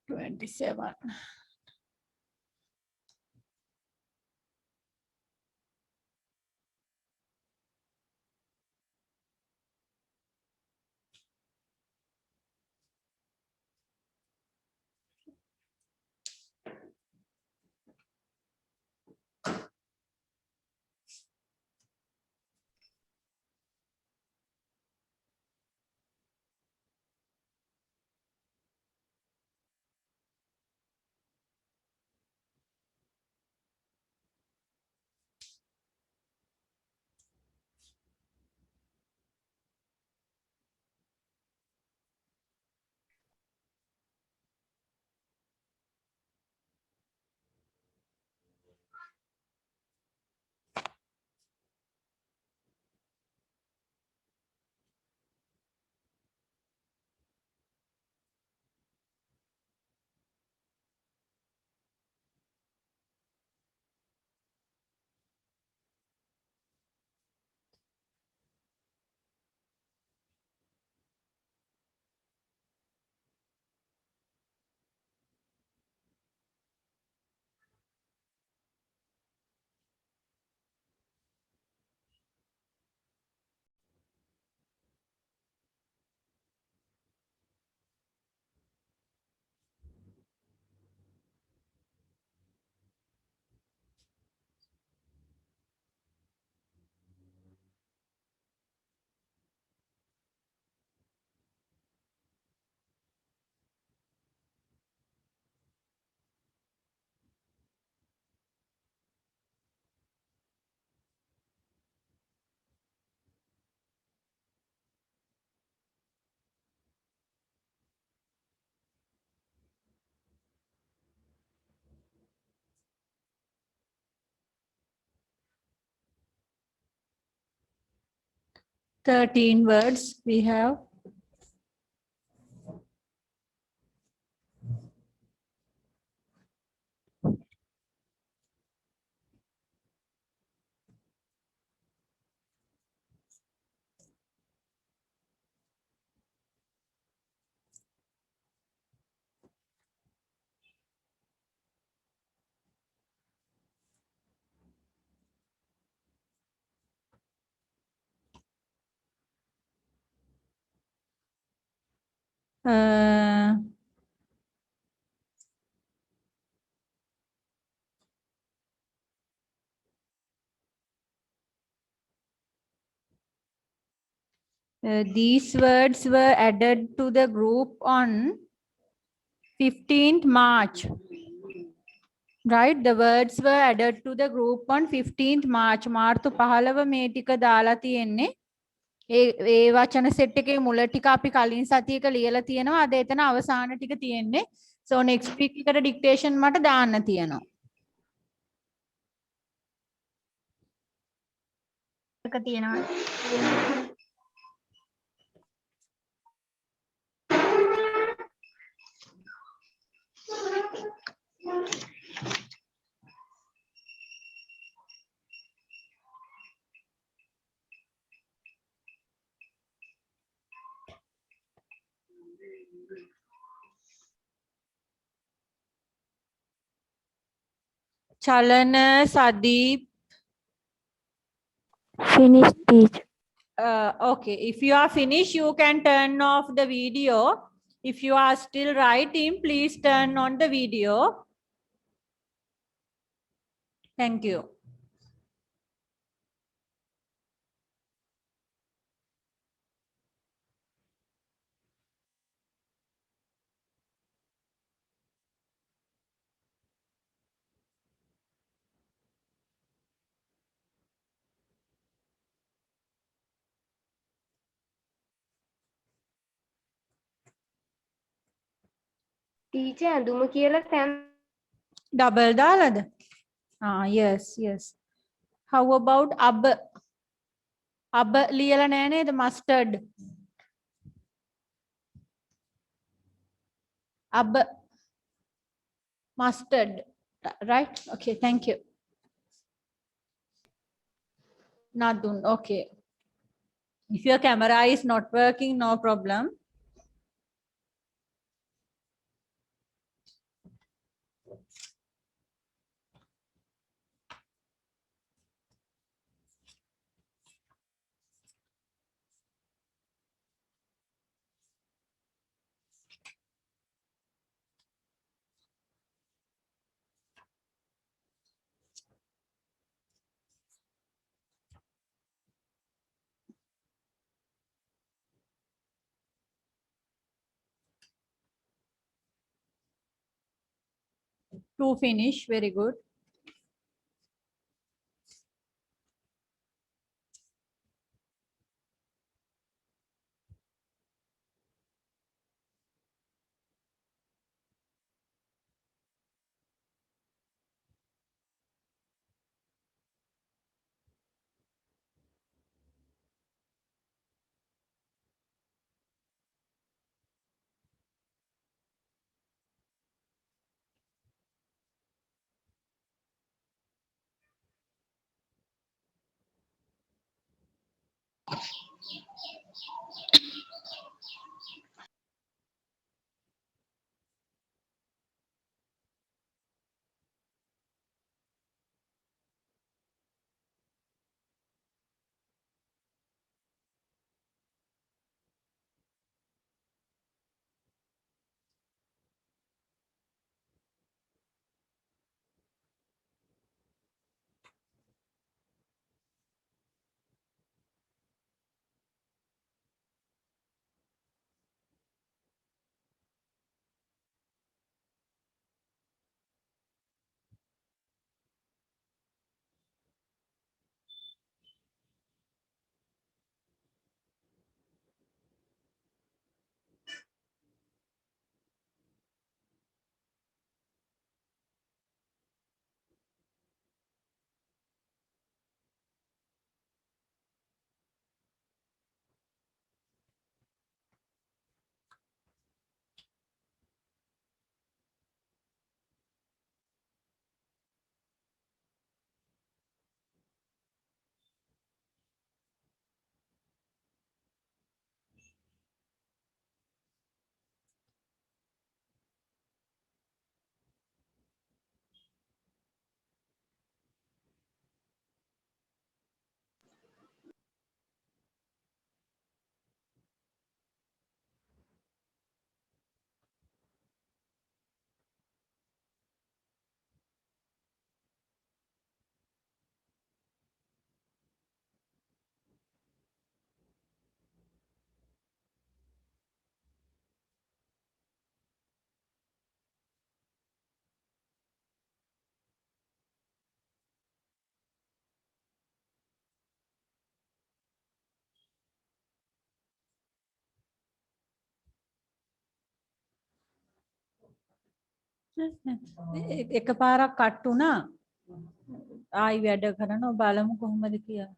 27. Thirteen words we have. These words were added to the group on 15th March. Right, the words were added to the group on 15th March. මාර්තු 15 මේ ටික දාලා තියෙන්නේ. ඒ වචන set එකේ මුල ටික අපි කලින් සතියක ලියලා තියෙනවා. අද එතන අවසාන ටික තියෙන්නේ. So next week එකට dictation මට දාන්න තියෙනවා. එක තියෙනවා. Chalana, Sadeep. Finish teach. Okay, if you are finished, you can turn off the video. If you are still writing, please turn on the video. Thank you. Teacher ඇඳුම කියලා තැන් Double දාලාද? Yes, yes. How about ab? Ab ලියලා නෑ නේද? Mustard. Ab. Mustard. Right? Okay, thank you. Nadun, okay. If your camera is not working, no problem. To finish, very good. එකපාරක් cut වුණා. ආයි වැඩ කරනවා බලමු කොහොමද කියලා.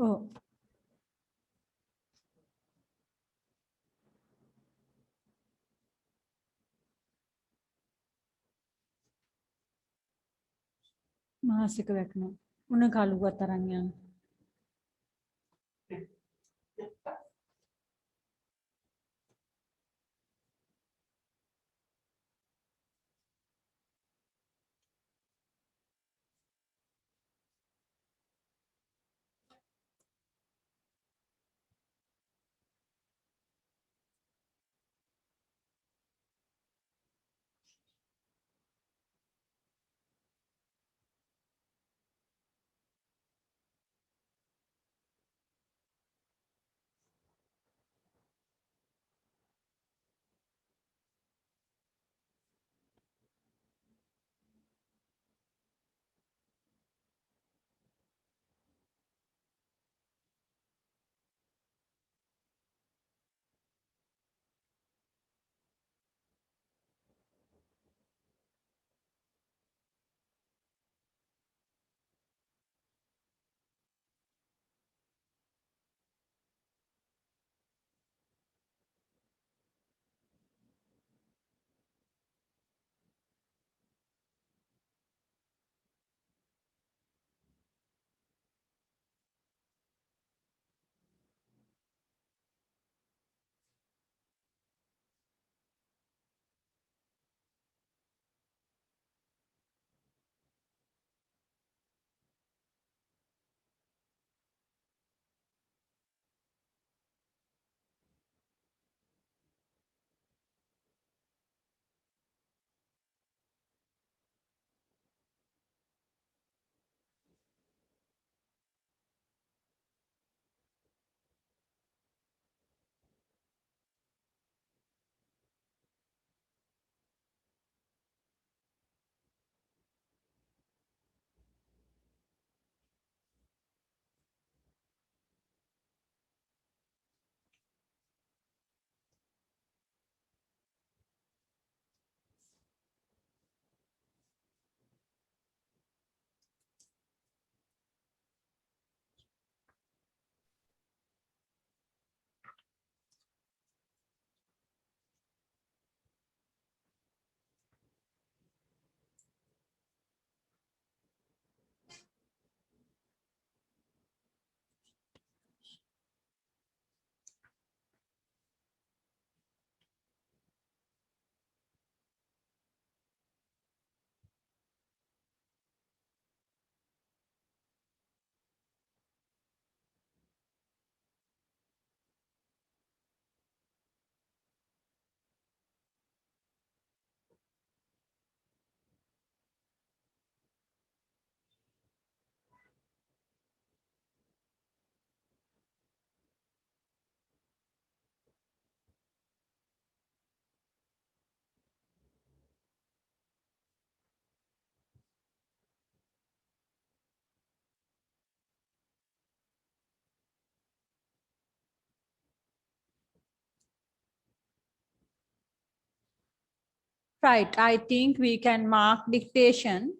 ඔව්. මාසික වැටුණා. උණ කලුවත් අරන් යන්න. Right, I think we can mark dictation.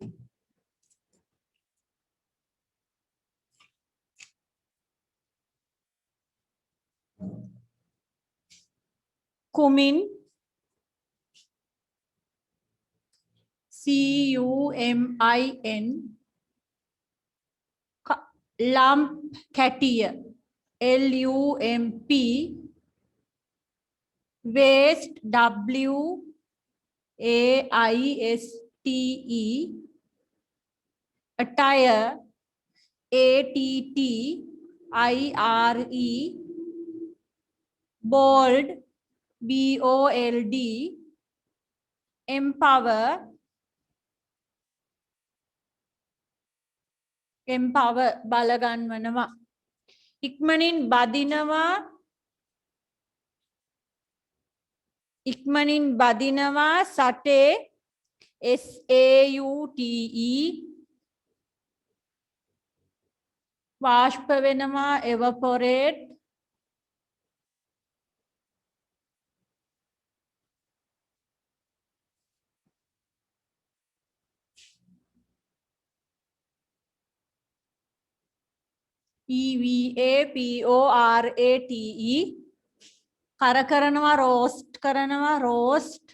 Cumin, CUMIN, lump catia, LUMP, waste, WAISTE, attire, ATTIRE, bold, BOLD, empower, බලගන්වනවා. ඉක්මනින් බදිනවා, සටේ, SAUTE, වාෂ්ප වෙනවා, evaporate, EVAPORATE, කර කරනවා, roast කරනවා, roast.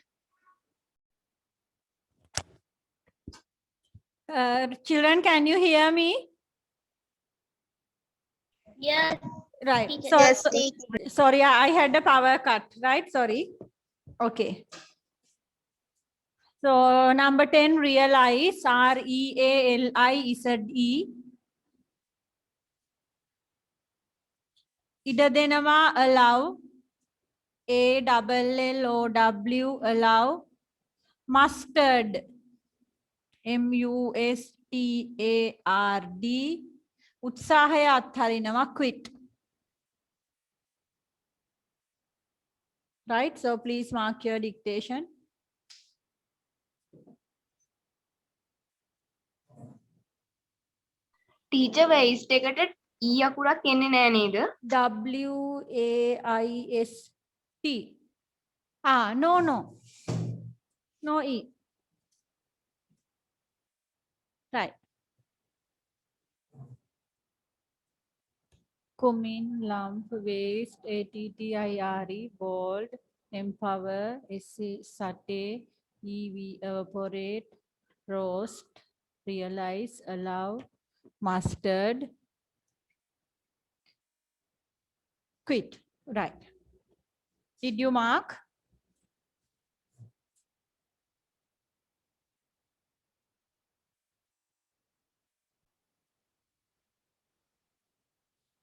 Children, can you hear me? Yes. Right. Teacher. So, Yes, teacher. sorry, I had a power cut, right? Sorry. Okay. So, number 10, realize, REALIZE. ඉඩ දෙනවා, allow, ALLOW, allow. Mustard, MUSTARD, උත්සාහය අත්හරිනවා, quit. Right, so please mark your dictation. Teacher waste එකට E අකුරක් එන්නේ නෑ නේද? WAIST. No, no. No E. Right. Cumin, lump, waste, ATTIRE, bold, empower, sate, EV, evaporate, roast, realize, allow, mustard, quit. Right. Did you mark?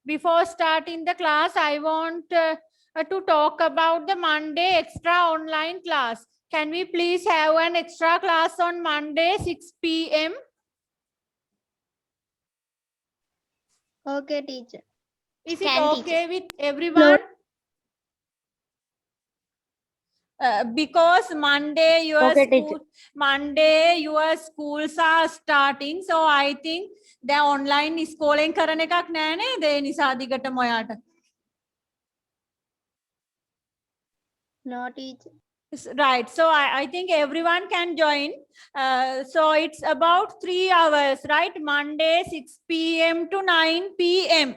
Before starting the class, I want to talk about the Monday extra online class. Can we please have an extra class on Monday, 6 p.m.? Okay, teacher. Is it Can, okay with everyone? Because Monday your schools are starting, so I think the online schooling කරන එකක් නෑ නේද? ඒ නිසා දිගටම ඔයාට. No, teacher. Right, so I think everyone can join. So it's about 3 hours, right? Monday 6 p.m. to 9 p.m.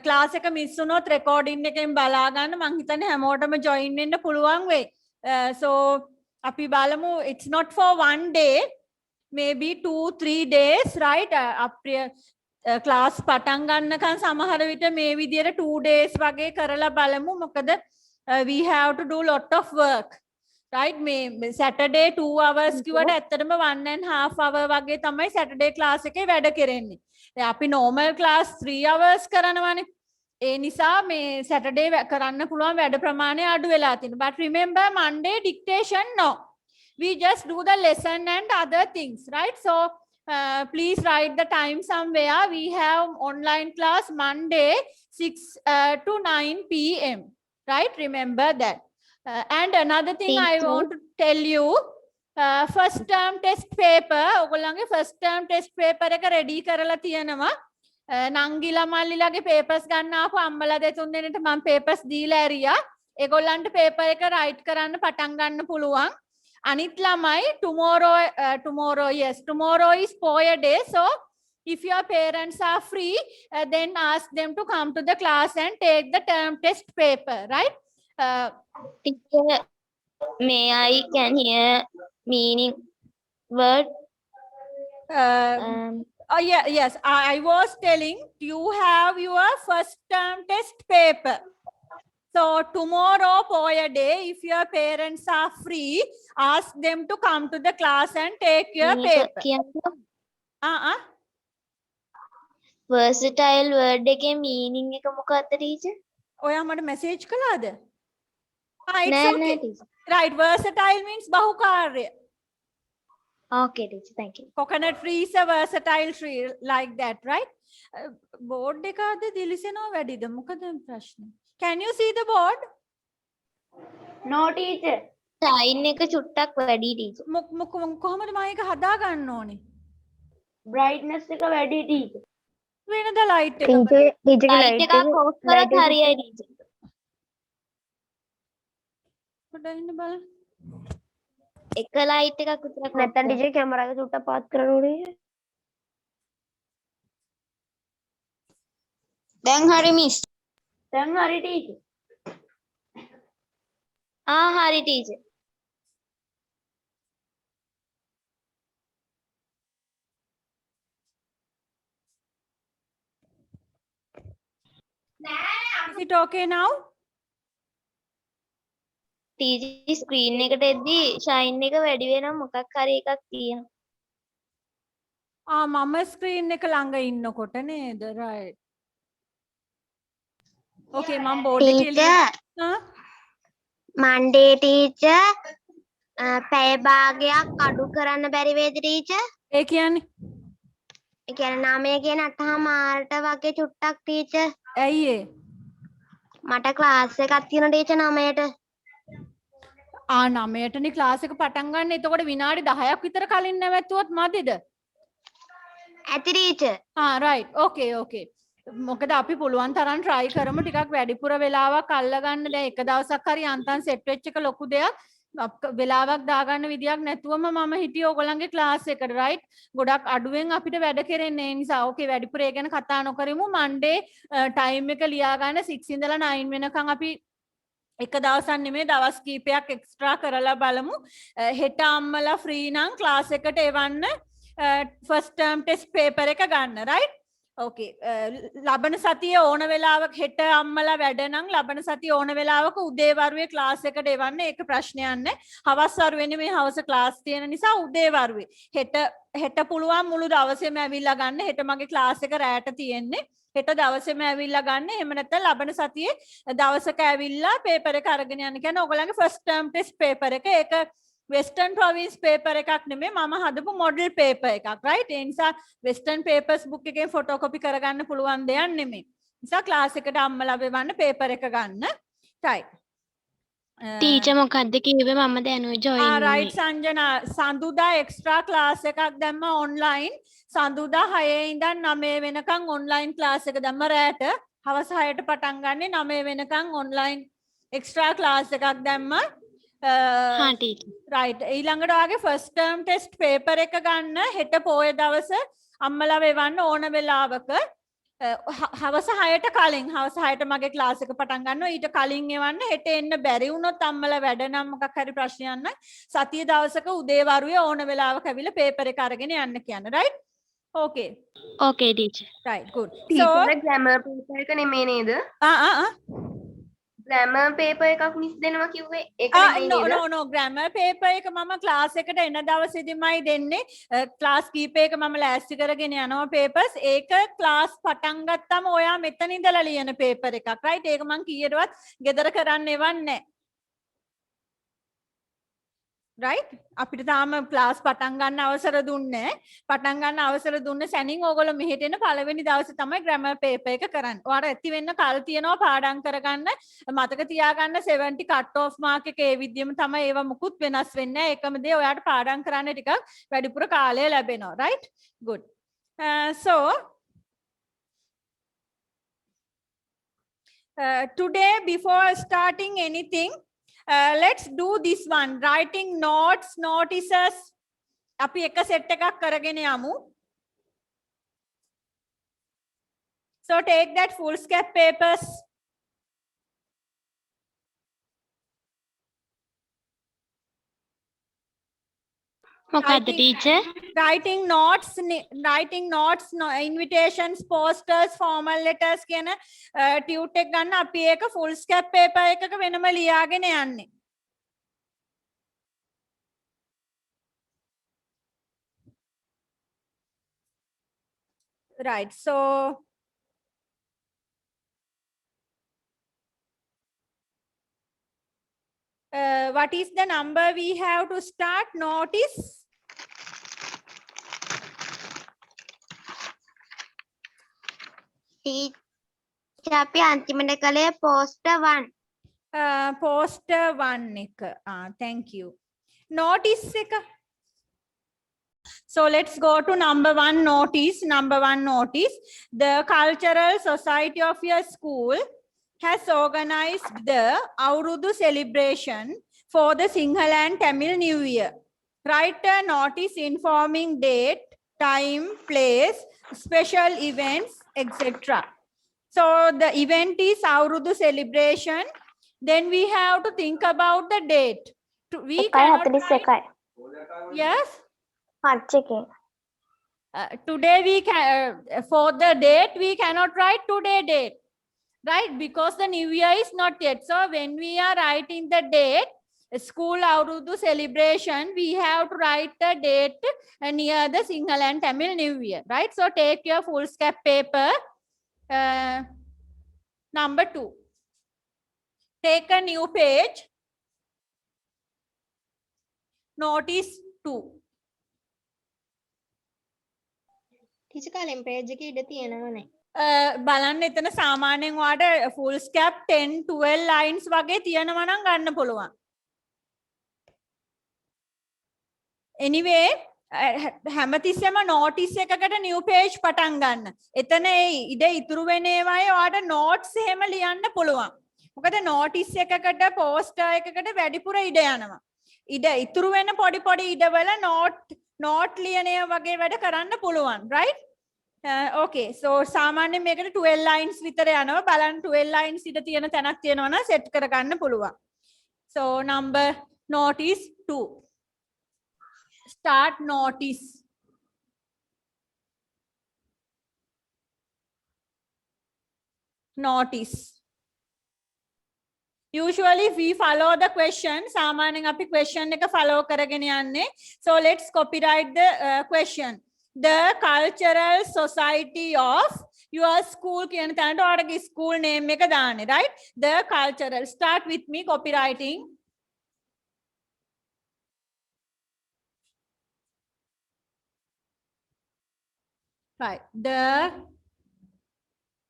Class එක miss වුණොත් recording එකෙන් බලා ගන්න. මං හිතන්නේ හැමෝටම join වෙන්න පුළුවන් වෙයි. So අපි බලමු, it's not for one day, maybe 2-3 days, right? අපේ class පටන් ගන්නකන් සමහර විට මේ විදියට 2 days වගේ කරලා බලමු. මොකද we have to do lot of work, right? මේ Saturday 2 hours කිව්වට ඇත්තටම 1.5 hour වගේ තමයි Saturday class එකේ වැඩ කෙරෙන්නේ. අපි normal class 3 hours කරනවානේ. ඒ නිසා මේ Saturday කරන්න පුළුවන් වැඩ ප්‍රමාණය අඩු වෙලා තියෙනවා. But remember Monday dictation no. We just do the lesson and other things, right? So please write the time somewhere. We have online class Monday 6 to 9 p.m. Right? Remember that. And another thing I want to tell you, first term test paper, ඔයගොල්ලන්ගේ first term test paper එක ready කරලා තියෙනවා. නංගිලා මල්ලිලාගේ papers ගන්න ආපු අම්මලා දෙතුන් දෙනෙක්ට මම papers දීලා ඇරියා. ඒගොල්ලන්ට paper එක write කරන්න පටන් ගන්න පුළුවන්. Anit lamai tomorrow, yes, tomorrow is poya day. So if your parents are free, then ask them to come to the class and take the term test paper, right? Teacher, may I can hear meaning word? Oh yeah, yes. I was telling you have your first term test paper. So tomorrow poya day, if your parents are free, ask them to come to the class and take your paper. Versatile word එකේ meaning එක මොකක්ද teacher? ඔයා මට message කළාද? It's නෑ okay. නෑ teacher. Right, versatile means බහුකාර්ය. Okay teacher, thank you. Coconut tree is a versatile tree like that, right? Board එකද දිලිසෙනවා වැඩිද? මොකද ප්‍රශ්නේ? Can you see the board? No teacher. Shine එක චුට්ටක් වැඩි teacher. කොහොමද මම ඒක හදා ගන්න ඕනේ? Brightness එක වැඩි teacher. වෙනද light එක? teacher light එකක් off කරත් හරියයි teacher. පොඩ්ඩක් ඉන්න බලන්න. එක light එකක් විතරක් නැත්තම් teacher camera එක චුට්ටක් පාත් කරන්න ඕනේ. දැන් හරි miss. දැන් හරි teacher. හරි teacher. Is it okay now? teacher screen එකට එද්දි shine එක වැඩි වෙනවා මොකක් හරි එකක් තියෙනවා. මම screen එක ළඟ ඉන්නකොට නේද? Right. Okay, මම board එකේ Monday teacher පැය භාගයක් අඩු කරන්න බැරි වේද teacher? ඒ කියන්නේ? ඒ කියන්නේ 9 කියන 8:00 වගේ චුට්ටක් teacher. ඇයි ඒ? මට ක්ලාස් එකක් තියෙන teacher 9ට. 9ටනේ ක්ලාස් එක පටන් ගන්න. එතකොට විනාඩි 10ක් විතර කලින් නැවැත්තුවොත් මදිද? ඇති teacher. right. Okay. මොකද අපි පුළුවන් තරම් try කරමු ටිකක් වැඩිපුර වෙලාවක් අල්ලගන්න. දැන් එක දවසක් හරි අන්තන් set වෙච්ච එක ලොකු දෙයක්. වෙලාවක් දාගන්න විදියක් නැතුවම මම හිටියේ ඕගොල්ලන්ගේ ක්ලාස් එකට, right? ගොඩක් අඩුවෙන් අපිට වැඩ කෙරෙන්නේ. ඒ නිසා okay වැඩිපුර ඒ ගැන කතා නොකරමු. Monday time එක ලියා ගන්න 6 ඉඳලා 9 වෙනකන් අපි එක දවසක් නෙමෙයි දවස් කීපයක් එක්ස්ට්‍රා කරලා බලමු. හෙට අම්මලා free නම් ක්ලාස් එකට එවන්න first term test paper එක ගන්න, right? Okay. ලබන සතියේ ඕන වෙලාවක හෙට අම්මලා වැඩ නම් ලබන සතියේ ඕන වෙලාවක උදේ වරුවේ ක්ලාස් එකට එවන්න. ඒක ප්‍රශ්නයක් නැහැ. හවස් වරුවේ නෙමෙයි හවස ක්ලාස් තියෙන නිසා උදේ වරුවේ. හෙට පුළුවන් මුළු දවසේම ඇවිල්ලා ගන්න. හෙට මගේ ක්ලාස් එක රැට තියෙන්නේ. හෙට දවසේම ඇවිල්ලා ගන්න. එහෙම නැත්නම් ලබන සතියේ දවසක ඇවිල්ලා පේපර් එක අරගෙන යන්න. කියන්නේ ඔයගොල්ලන්ගේ first term test paper එක. ඒක Western Province paper එකක් නෙමෙයි මම හදපු model paper එකක්, right? ඒ නිසා Western Papers book එකෙන් photocopy කරගන්න පුළුවන් දෙයක් නෙමෙයි. නිසා class එකට අම්මලා වෙවන්න paper එක ගන්න. right. teacher මොකද්ද කිව්වේ මම දැනුයි join right සංජනා සඳුදා extra class එකක් දැම්ම online. සඳුදා 6 ඉඳන් 9 වෙනකන් online class එක දැම්ම රැට. හවස 6ට පටන් ගන්නේ 9 වෙනකන් online extra class එකක් දැම්ම. right. ඊළඟට ඔයාගේ first term test paper එක ගන්න හෙට පොය දවස අම්මලා වෙවන්න ඕන වෙලාවක හවස 6ට කලින් හවස 6ට මගේ ක්ලාස් එක පටන් ගන්නවා. ඊට කලින් එවන්න. හෙට එන්න බැරි වුණොත් අම්මලා වැඩ නම් මොකක් හරි ප්‍රශ්නයක් නැහැ. සතිය දවසක උදේ වරුවේ ඕන වෙලාවක ඇවිල්ලා paper එක අරගෙන යන්න කියන්න, right? Okay. Okay teacher. Right, good. teacher grammar paper එක නෙමෙයි නේද? grammar paper එකක් මිස් දෙනවා කිව්වේ ඒක නෙමෙයි නේද? no grammar paper එක මම ක්ලාස් එකට එන දවසේදීමයි දෙන්නේ. ක්ලාස් කීපයක මම ලෑස්ති කරගෙන යනවා papers. ඒක ක්ලාස් පටන් ගත්තම ඔයා මෙතන ඉඳලා ලියන paper එකක්, right? ඒක මම කීයටවත් ගෙදර කරන්න එවන්නේ right? අපිට තාම ක්ලාස් පටන් ගන්න අවසර දුන්නේ. පටන් ගන්න අවසර දුන්න සැනින් ඕගොල්ලෝ මෙහෙට එන පළවෙනි දවසේ තමයි grammar paper එක කරන්නේ. ඔයාලට ඇති වෙන්න කල් තියනවා පාඩම් කරගන්න. මතක තියාගන්න 70 cut off mark එක ඒ විදිහම තමයි ඒව මුකුත් වෙනස් වෙන්නේ නැහැ. එකම දේ ඔයාලට පාඩම් කරන්න ටිකක් වැඩිපුර කාලය ලැබෙනවා, right? Good. So today before starting anything Let's do this one. Writing notes, notices. අපි එක set එකක් කරගෙන යමු. So take that foolscap papers. මොකද්ද teacher? Writing notes, invitations, posters, formal letters කියන tute එක ගන්න අපි ඒක foolscap paper එකක වෙනම ලියාගෙන යන්නේ. Right. So what is the number we have to start? Notice. Teacher අපි අන්තිමට කළේ poster 1. Poster 1 එක. Thank you. Notice එක. So let's go to number 1 notice. Number 1 notice. The cultural society of your school has organized the Aurudu celebration for the Sinhala and Tamil New Year. Write a notice informing date, time, place, special events, etc. So the event is Aurudu celebration. Then we have to think about the date. We cannot write- Yes. Today we can for the date we cannot write today date, right? Because the new year is not yet. So when we are writing the date, school Aurudu celebration, we have to write the date near the Sinhala and Tamil New Year, right? So take your foolscap paper, number 2. Take a new page, notice 2. Teacher කලින් page එකේ ඉඩ තියෙනවනේ. බලන්න එතන සාමාන්‍යයෙන් ඔයාලට foolscap 10 12 lines වගේ තියෙනවා නම් ගන්න පුළුවන්. Anyway, හැමතිස්සෙම notice එකකට new page පටන් ගන්න. එතන ඒ ඉඩ ඉතුරු වෙන ඒවායේ ඔයාලට notes එහෙම ලියන්න පුළුවන්. මොකද notice එකකට poster එකකට වැඩිපුර ඉඩ යනවා. ඉඩ ඉතුරු වෙන පොඩි පොඩි ඉඩවල note ලියන ඒවා වගේ වැඩ කරන්න පුළුවන්, right? Okay, so සාමාන්‍යයෙන් මේකට 12 lines විතර යනවා. බලන්න 12 lines ඉඳ තියෙන තැනක් තියෙනවා නම් set කරගන්න පුළුවන්. So number notice 2. Start notice. Notice. Usually we follow the question. සාමාන්‍යයෙන් අපි question එක follow කරගෙන යන්නේ. So let's copyright the question. The cultural society of your school කියන තැනට ඔයාලගේ school name එක දාන්නේ, right? The cultural. Start with me copywriting. Right. The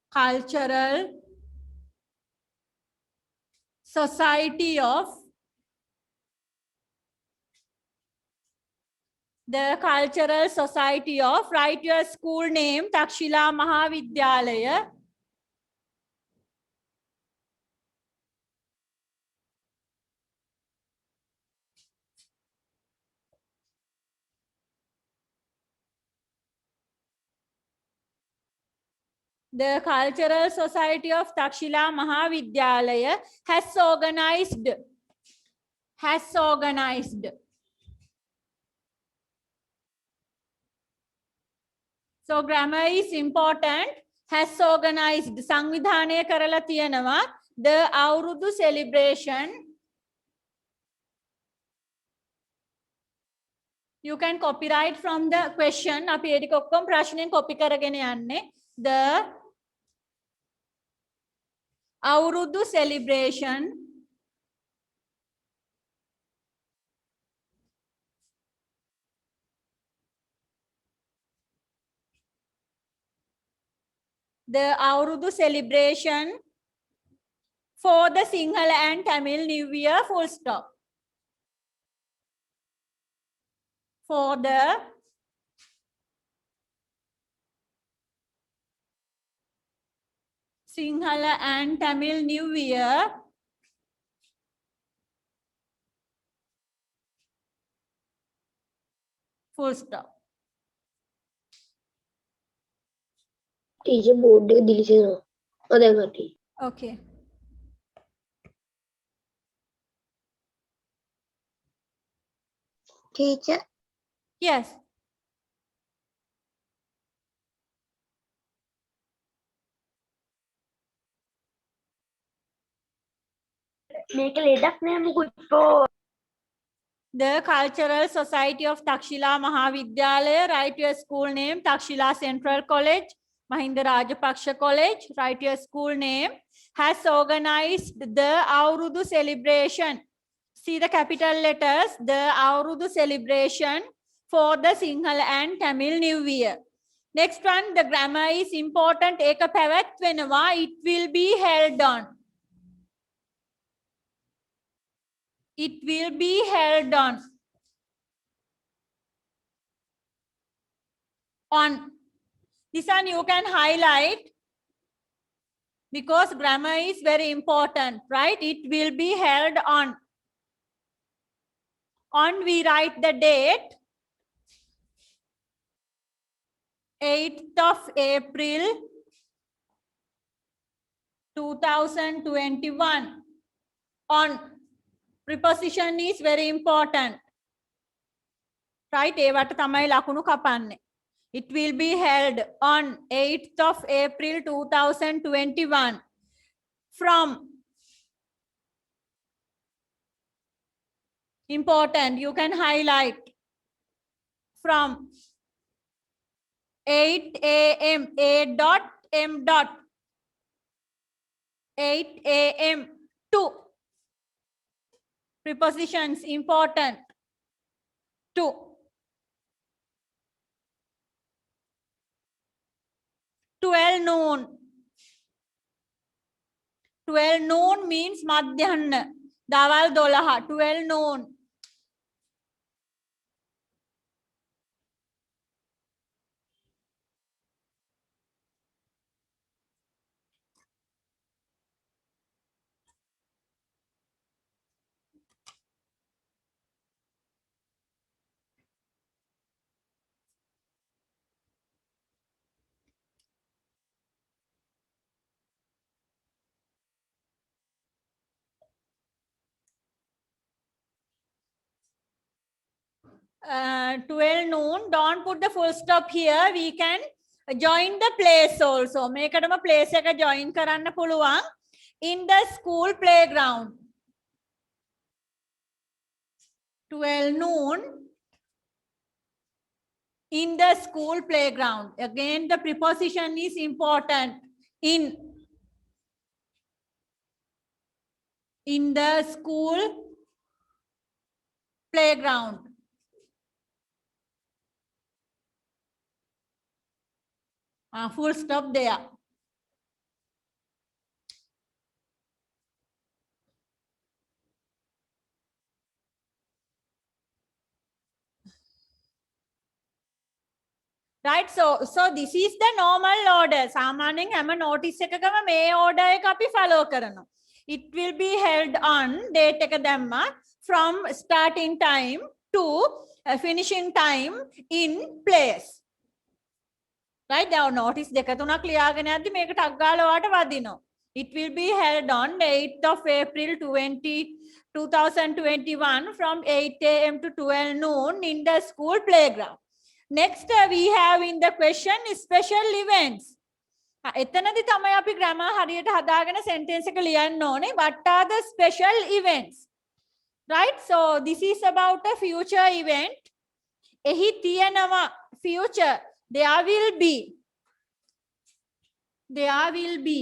cultural society of write your school name Takshila Mahavidyalaya. The Cultural Society of Takshila Mahavidyalaya has organized. So grammar is important. Has organized. සංවිධානය කරලා තියෙනවා. The අවුරුදු celebration. You can copyright from the question. අපි ඒක ඔක්කොම ප්‍රශ්නෙන් copy කරගෙන යන්නේ. The අවුරුදු celebration for the Sinhala and Tamil New Year, full stop. For the Sinhala and Tamil New Year, full stop. Teacher board එක දිලිසෙනවා. දැන් හරි. Okay. Teacher Yes. මේක ලෙඩක් නෑ මුකුත්. The Cultural Society of Takshila Mahavidyalaya, write your school name, Takshila Central College, Mahinda Rajapaksha College, write your school name, has organized the Aurudu celebration. See the capital letters, the Aurudu celebration for the Sinhala and Tamil New Year. Next one, the grammar is important. Eka pavatwenava, it will be held on. It will be held on. On. This one you can highlight because grammar is very important, right? It will be held on. On we write the date. 8th of April 2021. On. Preposition is very important. Right? ඒවට තමයි ලකුණු කපන්නේ. It will be held on 8th of April 2021 from. Important, you can highlight from 8 a.m. A.M. 8 a.m. to. Prepositions important. To. 12 noon. 12 noon means madhyanna. Dawal 12. 12 noon. Uh, 12 noon, don't put the full stop here. We can join the place also. මේකටම place එක join කරන්න පුළුවන්. In the school playground. 12 noon. In the school playground. Again, the preposition is important. In the school playground. Full stop there. Right, so this is the normal order. සාමාන්‍යයෙන් හැම notice එකකම මේ order එක අපි follow කරනවා. It will be held on date එක දැම්මා from starting time to finishing time in place. Right, there are notice දෙක තුනක් ලියාගෙන යද්දි මේක ටක් ගාලා ඔයාට වදිනවා. It will be held on 8th of April 2021 from 8 a.m. to 12 noon in the school playground. Next we have in the question special events. එතනදී තමයි අපි grammar හරියට හදාගෙන sentence එක ලියන්න ඕනේ. What are the special events? Right, so this is about a future event. එහි තියෙනවා future. There will be. There will be.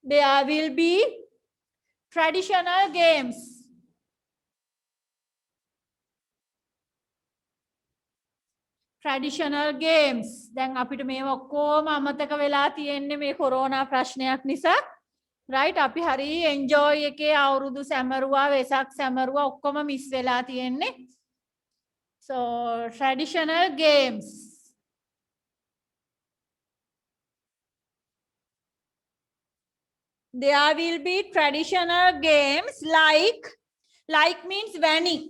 There will be traditional games. Traditional games. දැන් අපිට මේව ඔක්කොම අමතක වෙලා තියෙන්නේ මේ කොරෝනා ප්‍රශ්නයක් නිසා. Right, අපි හරි enjoy එකේ අවුරුදු සැමරුවා, වෙසක් සැමරුවා ඔක්කොම මිස් වෙලා තියෙන්නේ. So traditional games. There will be traditional games like means Vani.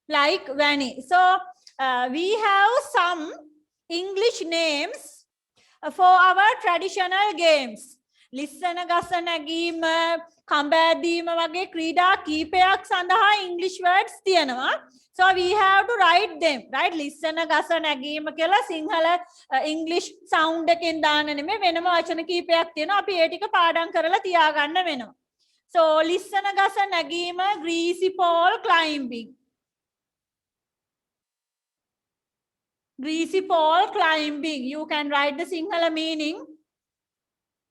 Like Vani. So we have some English names for our traditional games. Listen, ගස නැගීම, කඹ ඇදීම වගේ ක්‍රීඩා කීපයක් සඳහා English words තියෙනවා. So we have to write them, right? Listen, ගස නැගීම කියලා Sinhala English sound එකෙන් දාන්න නෙමෙයි වෙනම වචන කීපයක් තියෙනවා. අපි ඒ ටික පාඩම් කරලා තියාගන්න වෙනවා. So listen, ගස නැගීම, greasy pole climbing. Greasy pole climbing. You can write the Sinhala meaning.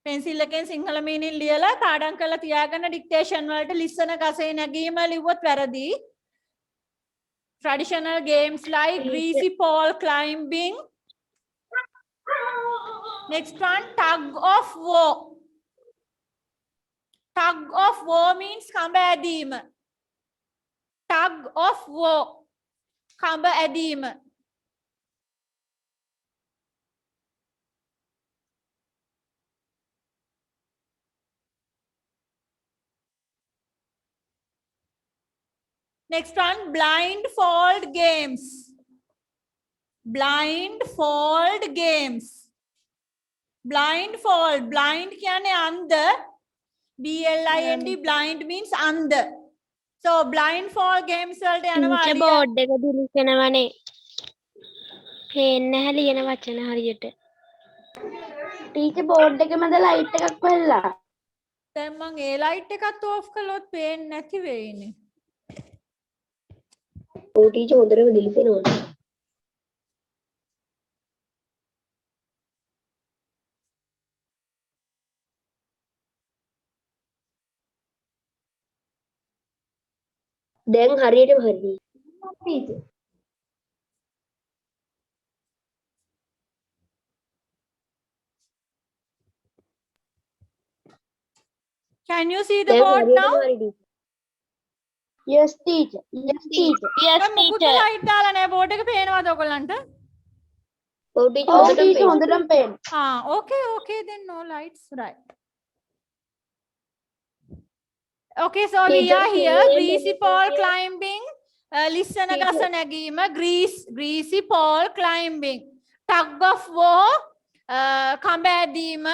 Pencil එකෙන් Sinhala meaning ලියලා පාඩම් කරලා තියාගන්න dictation වලට listen ගසේ නැගීම ලිව්වොත් වැරදි. Traditional games like greasy pole climbing. Next one, tug of war. Tug of war means කඹ ඇදීම. Tug of war. කඹ ඇදීම. Next one, blindfold games. Blindfold games. Blindfold. Blind කියන්නේ අන්ධ. BLIND. Blind means අන්ධ. So blindfold games වලට යනවා teacher board එක දිලිසෙනවනේ. පේන්නේ නැහැ ලියන වචන හරියට. ටීචර් බෝඩ් එකේ මැද ලයිට් එකක් වෙලා. දැන් මම ඒ ලයිට් එකත් ඕෆ් කළොත් පේන්නේ නැති වෙයිනේ. ඔව් ටීචර් හොඳටම දිලිසෙනවා. දැන් හරියටම හරි. Teacher Can you see the දැන් board හරියටම now? හරි teacher. Yes teacher. Yes teacher. Yes දැන් මුකුත් teacher. ලයිට් දාලා නැහැ බෝඩ් එක පේනවද ඔයගොල්ලන්ට? ඔව් ටීචර් හොඳටම පේනවා. Okay, then no lights, right. Okay, so we Teacher, are here, can you greasy hear pole me? climbing, listen Teacher. ගස නැගීම, greasy pole climbing, tug of war, කඹ ඇදීම,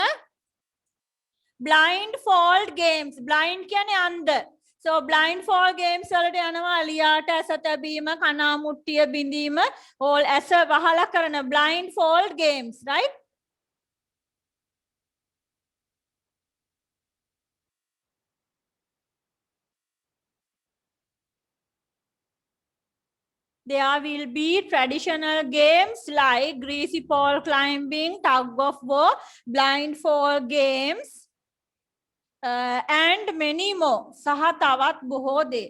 blindfold games. Blind කියන්නේ අන්ධ. So blindfold games වලට යනවා අලියාට ඇස තැබීම, කනා මුට්ටිය බිඳීම, all ඇස වහලා කරන blindfold games, right? There will be traditional games like greasy pole climbing, tug of war, blindfold games, and many more. සහ තවත් බොහෝ දේ.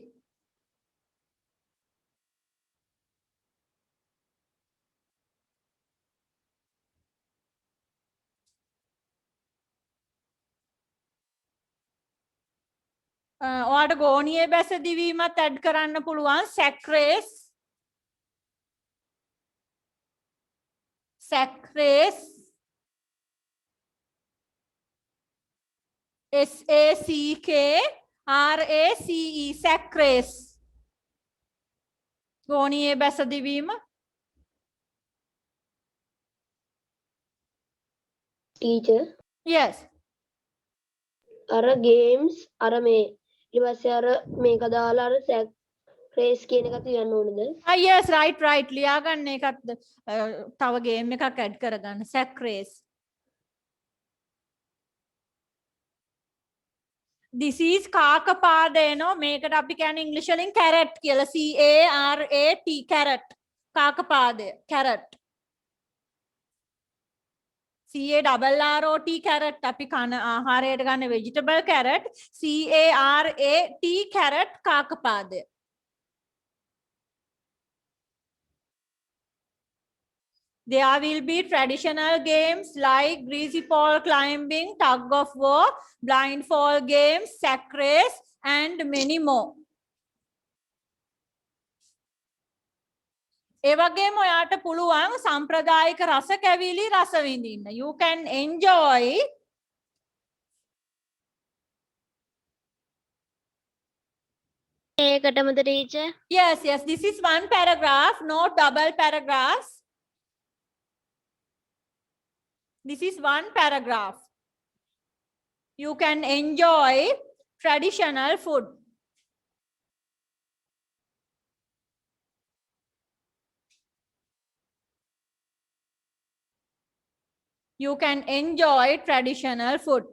ඔයාලට ගෝණියේ බැස දිවීමත් ඇඩ් කරන්න පුළුවන්. sack race. Sack race. SACKRACE. sack race. ගෝණියේ බැස දිවීම. Teacher Yes. අර ගේම්ස් අර මේ ඊට පස්සේ අර මේක දාලා අර සැක් රේස් කියන එක තියන්න ඕනද? Yes, right. ලියා ගන්න එකත් තව ගේම් එකක් ඇඩ් කරගන්න. sack race. This is කාකපාදේනෝ. මේකට අපි කියන්නේ ඉංග්‍රීසි වලින් carrot කියලා. CARAT carrot. කාකපාදය carrot. CARROT carrot. අපි කන ආහාරයට ගන්න vegetable carrot. CARAT carrot කාකපාදය. There will be traditional games like greasy pole climbing, tug of war, blindfold games, sack race, and many more. ඒ වගේම ඔයාට පුළුවන් සම්ප්‍රදායික රස කැවිලි රස විඳින්න. You can enjoy. ඒකටමද teacher? Yes, yes, this is one paragraph, no double paragraphs. This is one paragraph. You can enjoy traditional food. You can enjoy traditional food.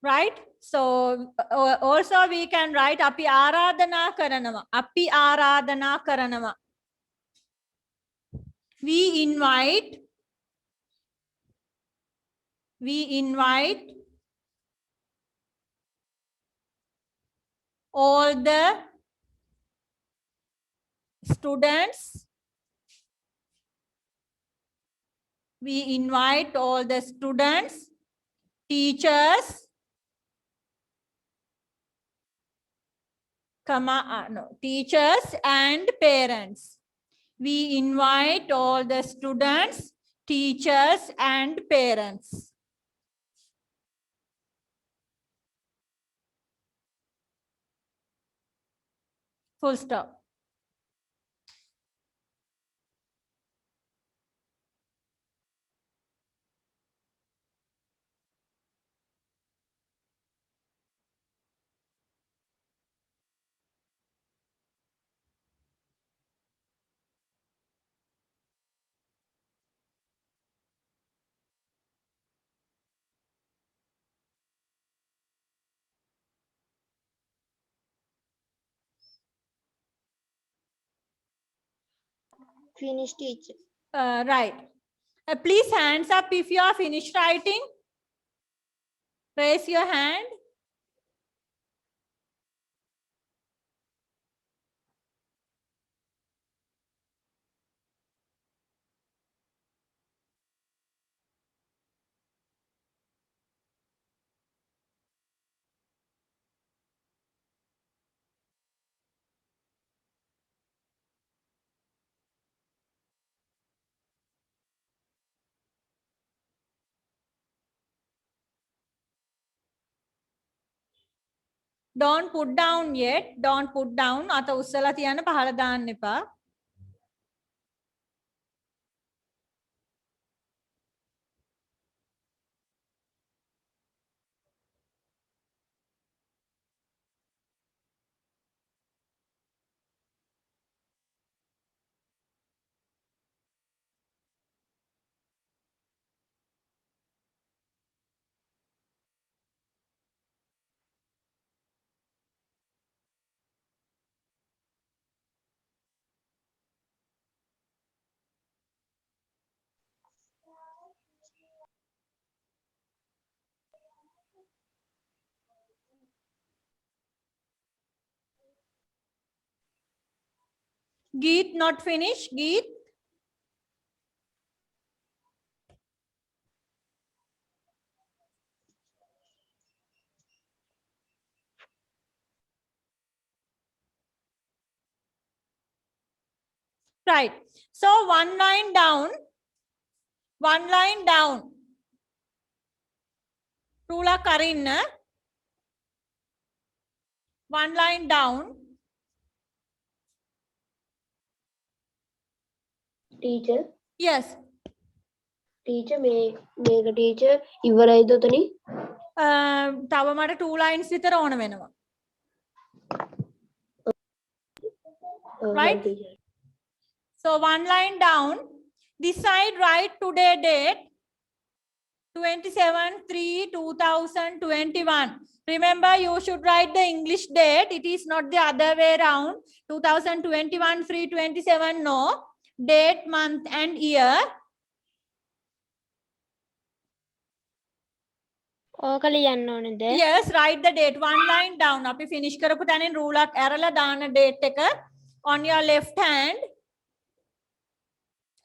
Right? So also we can write අපි ආරාධනා කරනවා. අපි ආරාධනා කරනවා. We invite. We invite all the students. We invite all the students, teachers, teachers and parents. We invite all the students, teachers and parents. Full stop. Finish teacher. Right. Please hands up if you are finished writing. Raise your hand. Don't put down yet. Don't put down. අත උස්සලා තියන්න පහළ දාන්න එපා. Geet not finished. Geet. Right. So one line down. One line down. Rula Karinna. One line down. Teacher. Yes. Teacher මේක teacher ඉවරයිද උතනින්? තව මට 2 lines විතර ඕන වෙනවා. Right? teacher. So one line down. This side write today date 27/3/2021. Remember, you should write the English date. It is not the other way around. 2021 3/27. No. Date, month and year. ඕක ලියන්න ඕනේද? Yes, write the date. One line down. අපි finish කරපු තැනින් ruler ඇරලා දාන date එක on your left hand.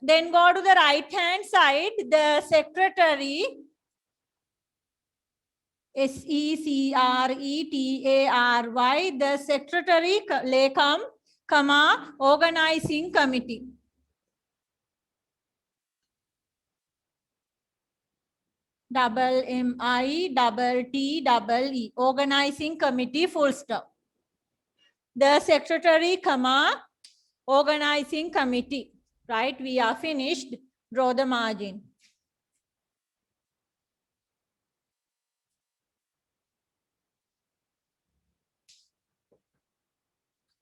Then go to the right hand side, the secretary, SECRETARY, the secretary, Lekam, comma, organizing committee. MITTE, organizing committee, full stop. The secretary, comma, organizing committee. Right, we are finished. Draw the margin.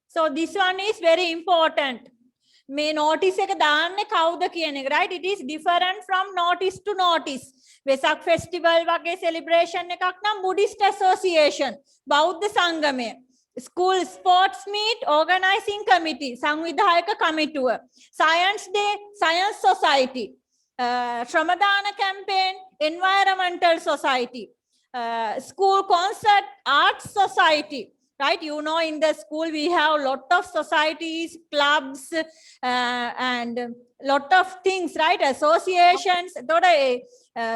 So this one is very important. May notice එක දාන්නේ කවුද කියන එක, right? It is different from notice to notice. Vesak festival වගේ celebration එකක් නම් Buddhist association, බෞද්ධ සංගමය. School sports meet, organizing committee, සංවිධායක කමිටුව. Science day, science society. Shramadana campaign, environmental society. School concert, arts society. Right, you know, in the school we have a lot of societies, clubs, and lot of things, right? Associations.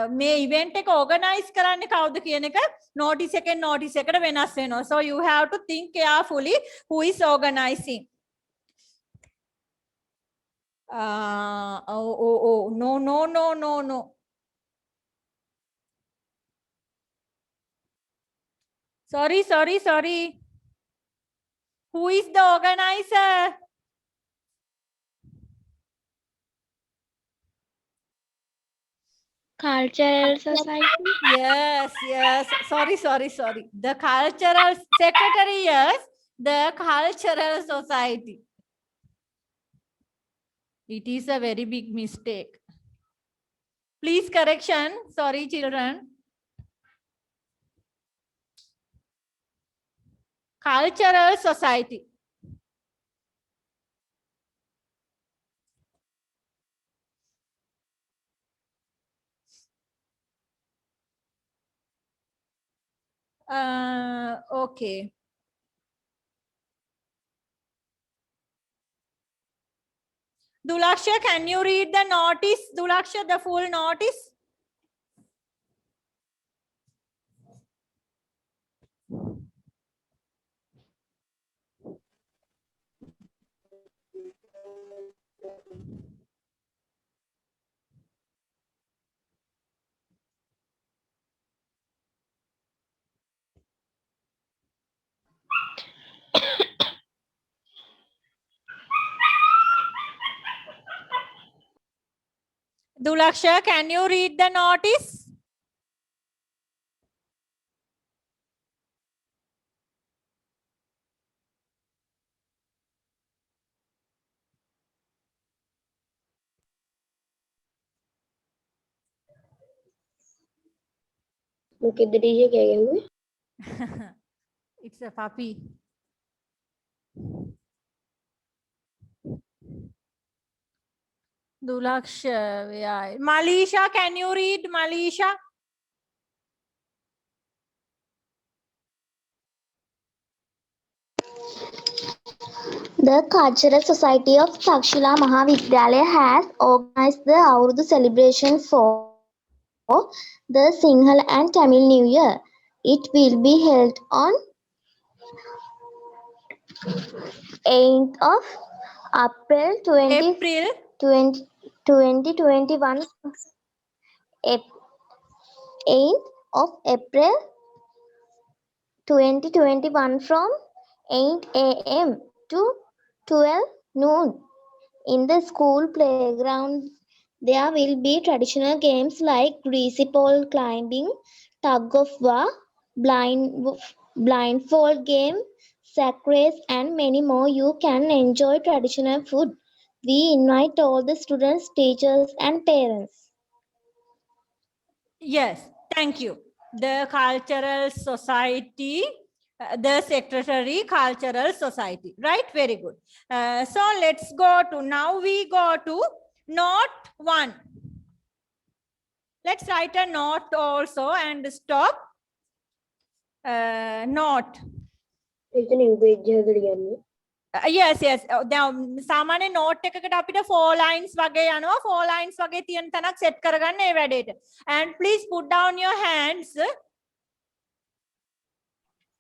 May event එක organize කරන්නේ කවුද කියන එක notice එකෙන් notice එකට වෙනස් වෙනවා. So you have to think carefully who is organizing. No. Sorry. Who is the organizer? Cultural society. Yes. Sorry. The cultural secretary, yes. The cultural society. It is a very big mistake. Please correction. Sorry, children. Cultural society. Okay. Dulaksha, can you read the notice? Dulaksha, the full notice? Dulaksha, can you read the notice? මොකෙද DJ කෑ ගැහුවේ? It's a puppy. Dulaksha, yeah. Malisha, can you read? Malisha? The Cultural Society of Takshila Mahavidyalaya has organized the Aurudhu celebration for the Sinhala and Tamil New Year. It will be held on 8th of April 2021. 8th of April 2021 from 8 a.m. to 12 noon. In the school playground, there will be traditional games like greasy pole climbing, tug of war, blindfold game, sack race, and many more. You can enjoy traditional food. We invite all the students, teachers, and parents. Yes, thank you. The cultural society, the secretary, cultural society, right? Very good. So let's go to, now we go to note 1. Let's write a note also and stop. Note. එතන ඉංග්‍රීසි හදලා ගන්න. yes yes දැන් සාමාන්‍ය note එකකට අපිට 4 lines වගේ යනවා 4 lines වගේ තියෙන තැනක් set කරගන්න මේ වැඩේට and please put down your hands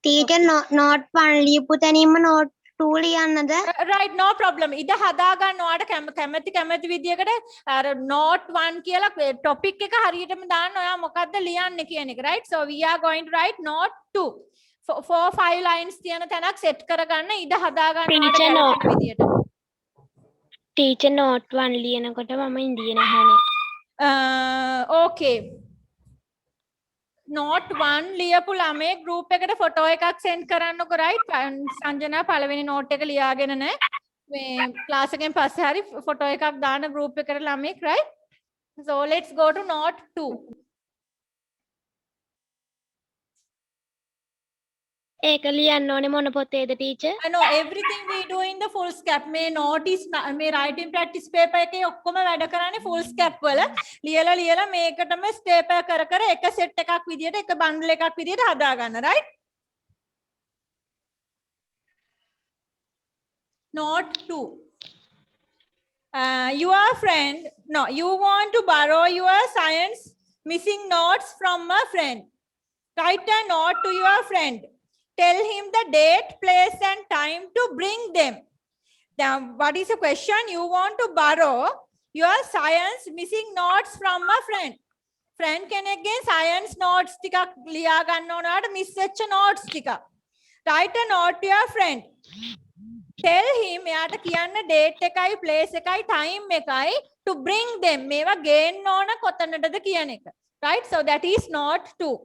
Teacher, not one ලියපු තැනින්ම note 2 ලියන්නද? right no problem ඉත හදා ගන්න ඔයාලට කැමති විදියකට අර note 1 කියලා topic එක හරියටම දාන්න ඔයා මොකද්ද ලියන්නේ කියන එක right so we are going to write note 2 4-5 lines තියෙන තැනක් set කරගන්න ඉත හදා ගන්න ඔයාලට කැමති විදියට Teacher, note 1 ලියනකොට මම ඉන්දිය නැහැනේ. okay note 1 ලියපු ළමේ group එකට photo එකක් send කරන්නකො right සංජනා පළවෙනි note එක ලියාගෙන නැහැ මේ class එකෙන් පස්සේ හරි photo එකක් දාන්න group එකට ළමෙක් right so let's go to note 2 ඒක ලියන්න ඕනේ මොන පොතේද teacher? I know everything we do in the full scap මේ notice මේ writing practice paper එකේ ඔක්කොම වැඩ කරන්නේ full scap වල ලියලා මේකටම staple කර එක set එකක් විදියට එක bundle එකක් විදියට හදා ගන්න right note 2 your friend no you want to borrow your science missing notes from a friend write a note to your friend tell him the date place and time to bring them now what is the question you want to borrow your science missing notes from a friend කෙනෙක්ගෙන් science notes ටිකක් ලියා ගන්න ඕනට miss වෙච්ච notes ටිකක් write a note to your friend tell him එයාට කියන්න date එකයි place එකයි time එකයි to bring them මේවා ගේන්න ඕන කොතනටද කියන එක right so that is note 2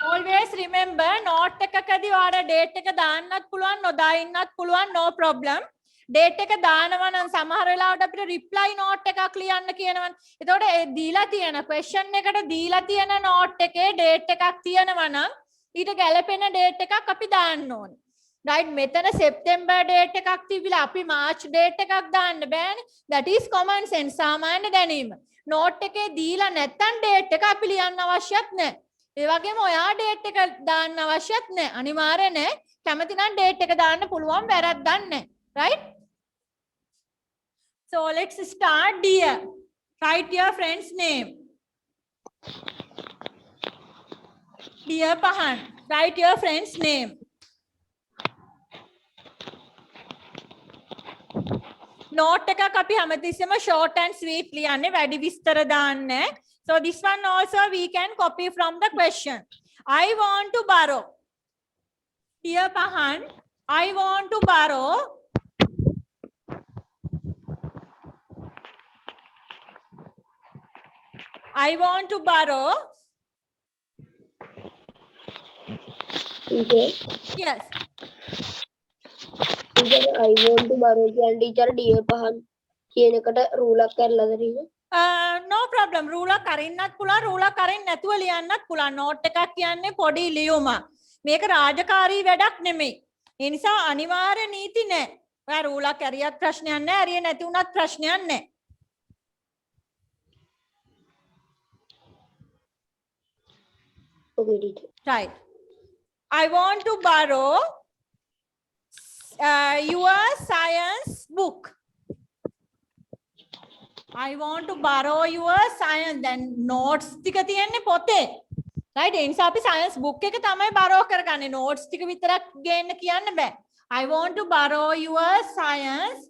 always remember note එකකදී ඔයාලා date එක දාන්නත් පුළුවන් නොදාන්නත් පුළුවන් no problem date එක දානවා නම් සමහර වෙලාවට අපිට reply note එකක් ලියන්න කියනවනේ එතකොට ඒ දීලා තියෙන question එකට දීලා තියෙන note එකේ date එකක් තියෙනවා නම් ඊට ගැලපෙන date එකක් අපි දාන්න ඕනේ right මෙතන September date එකක් තිබිලා අපි March date එකක් දාන්න බෑනේ that is common sense සාමාන්‍ය දැනීම note එකේ දීලා නැත්නම් date එක අපි ලියන්න අවශ්‍යත් නැහැ ඒ වගේම ඔයා date එක දාන්න අවශ්‍යත් නැහැ අනිවාර්ය නැහැ කැමති නම් date එක දාන්න පුළුවන් වැරද්දක් නැහැ right so let's start dear write your friend's name dear Pahan write your friend's name note එකක් අපි හැමතිස්සෙම short and sweet ලියන්නේ වැඩි විස්තර දාන්නේ so this one also we can copy from the question I want to borrow dear Pahan I want to borrow I want to borrow teacher yes teacher I want to borrow කියන teacher dear පහන් කියන එකට rule එකක් කරලාද teacher no problem rule එක අරින්නත් පුළුවන් rule එක අරින්න නැතුව ලියන්නත් පුළුවන් note එකක් කියන්නේ පොඩි ලියුමක් මේක රාජකාරී වැඩක් නෙමෙයි ඒ නිසා අනිවාර්ය නීති නැහැ ඔයා rule එක ඇරියත් ප්‍රශ්නයක් නැහැ ඇරිය නැති වුණත් ප්‍රශ්නයක් නැහැ okay teacher right I want to borrow your science book I want to borrow your science then notes ටික තියෙන්නේ පොතේ right ඒ නිසා අපි science book එක තමයි borrow කරගන්නේ notes ටික විතරක් ගේන්න කියන්න බෑ I want to borrow your science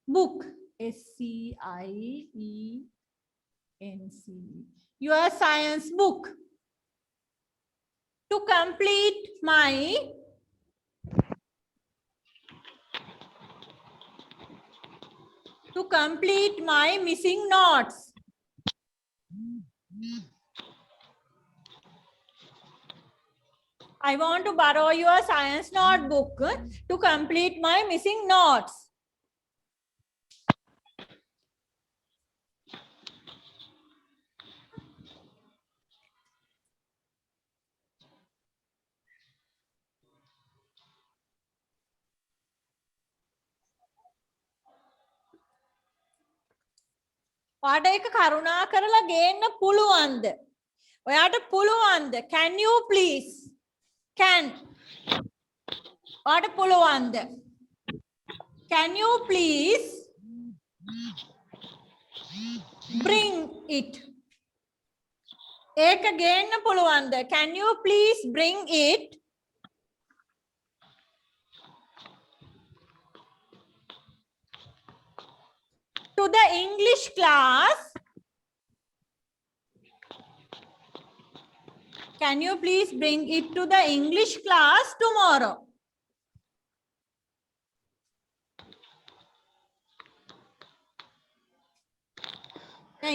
book SCIENC your science book to complete my missing notes I want to borrow your science notebook to complete my missing notes ඔයාට ඒක කරුණා කරලා ගේන්න පුළුවන්ද? ඔයාට පුළුවන්ද? Can you please? Can. What පුළුවන්ද? Can you please bring it? ඒක ගේන්න පුළුවන්ද? Can you please bring it to the English class? Can you please bring it to the English class tomorrow?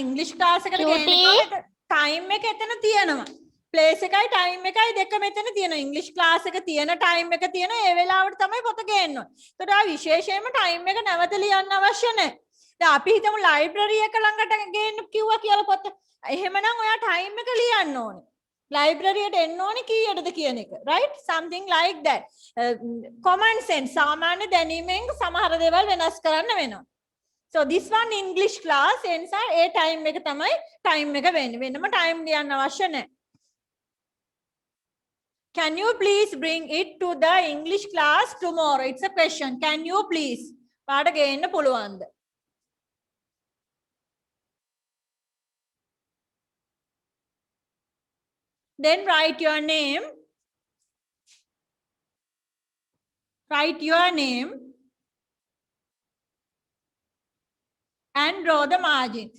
English class එකට ගේනකොට time එක එතන තියෙනවා. Place එකයි time එකයි දෙක මෙතන තියෙනවා. English class එක තියෙන time එක තියෙන ඒ වෙලාවට තමයි පොත ගේන්න ඕනේ. ඒතකොට ආ විශේෂයෙන්ම time එක නැවත ලියන්න අවශ්‍ය නැහැ. දැන් අපි හිතමු library එක ළඟට ගේන්න කිව්වා කියලා පොත. එහෙමනම් ඔයා time එක ලියන්න ඕනේ. Library එට එන්න ඕනේ කීයටද කියන එක. Right? Something like that. Common sense සාමාන්‍ය දැනීමෙන් සමහර දේවල් වෙනස් කරන්න වෙනවා. So this one English class ends at a time එක තමයි time එක වෙන්නේ. වෙනම time ලියන්න අවශ්‍ය නැහැ. Can you please bring it to the English class tomorrow? It's a question. Can you please? පාඩ ගේන්න පුළුවන්ද? Then write your name. Write your name and draw the margins.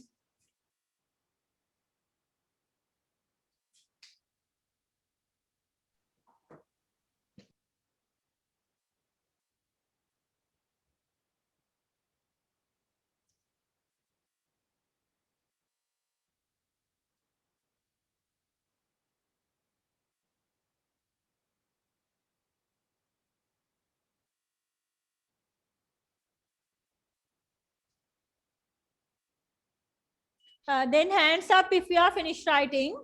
Then hands up if you are finished writing.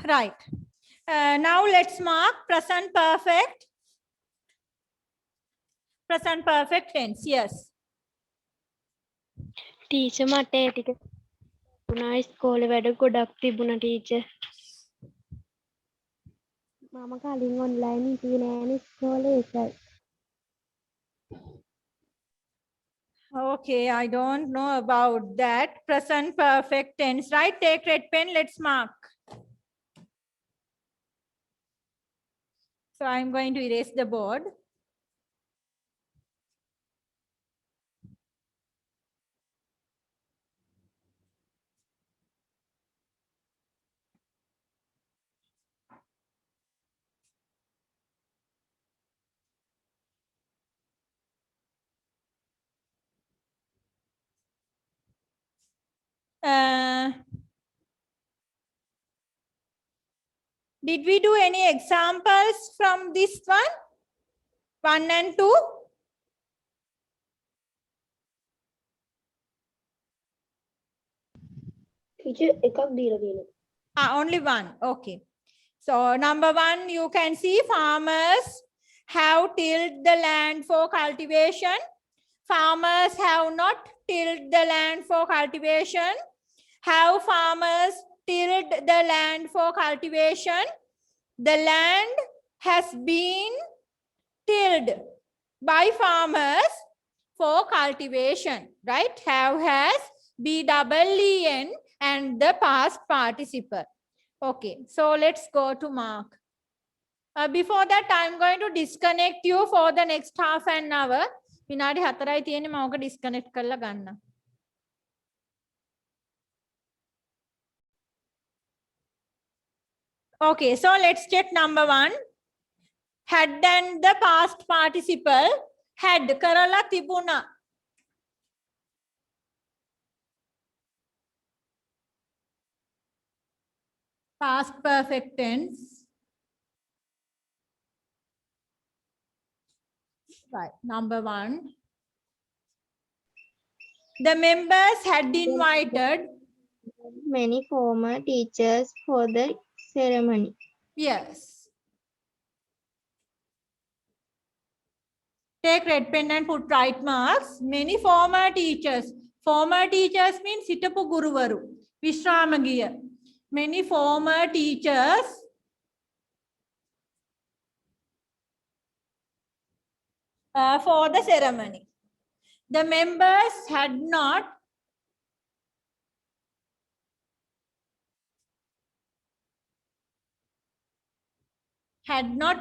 Right. Now let's mark present perfect. Present perfect tense. Yes. Teacher මට ඒ ටික වුණා ඉස්කෝලේ වැඩ ගොඩක් තිබුණා teacher. මම කලින් online හිටියේ නෑනේ ඉස්කෝලේ ඒකයි. Okay, I don't know about that. Present perfect tense, right? Take red pen, let's mark. So I'm going to erase the board. Did we do any examples from this one? 1 and 2? Teacher එකක් දීලා තියෙනවා. Only one. Okay. So number one, you can see farmers have tilled the land for cultivation. Farmers have not tilled the land for cultivation. Have farmers tilled the land for cultivation? The land has been tilled by farmers for cultivation, right? Have, has, BEEN, and the past participle. Okay, so let's go to Mark. Before that, I'm going to disconnect you for the next half an hour. විනාඩි 4යි තියෙන්නේ මම ඔක disconnect කරලා ගන්න. Okay, so let's check number one. Had and the past participle had කරලා තිබුණා. Past perfect tense. Right, number one. The members had invited. Many former teachers for the ceremony. Yes. Take red pen and put right marks. Many former teachers. Former teachers means හිටපු ගුරුවරු. විශ්‍රාම ගිය. Many former teachers for the ceremony. The members had not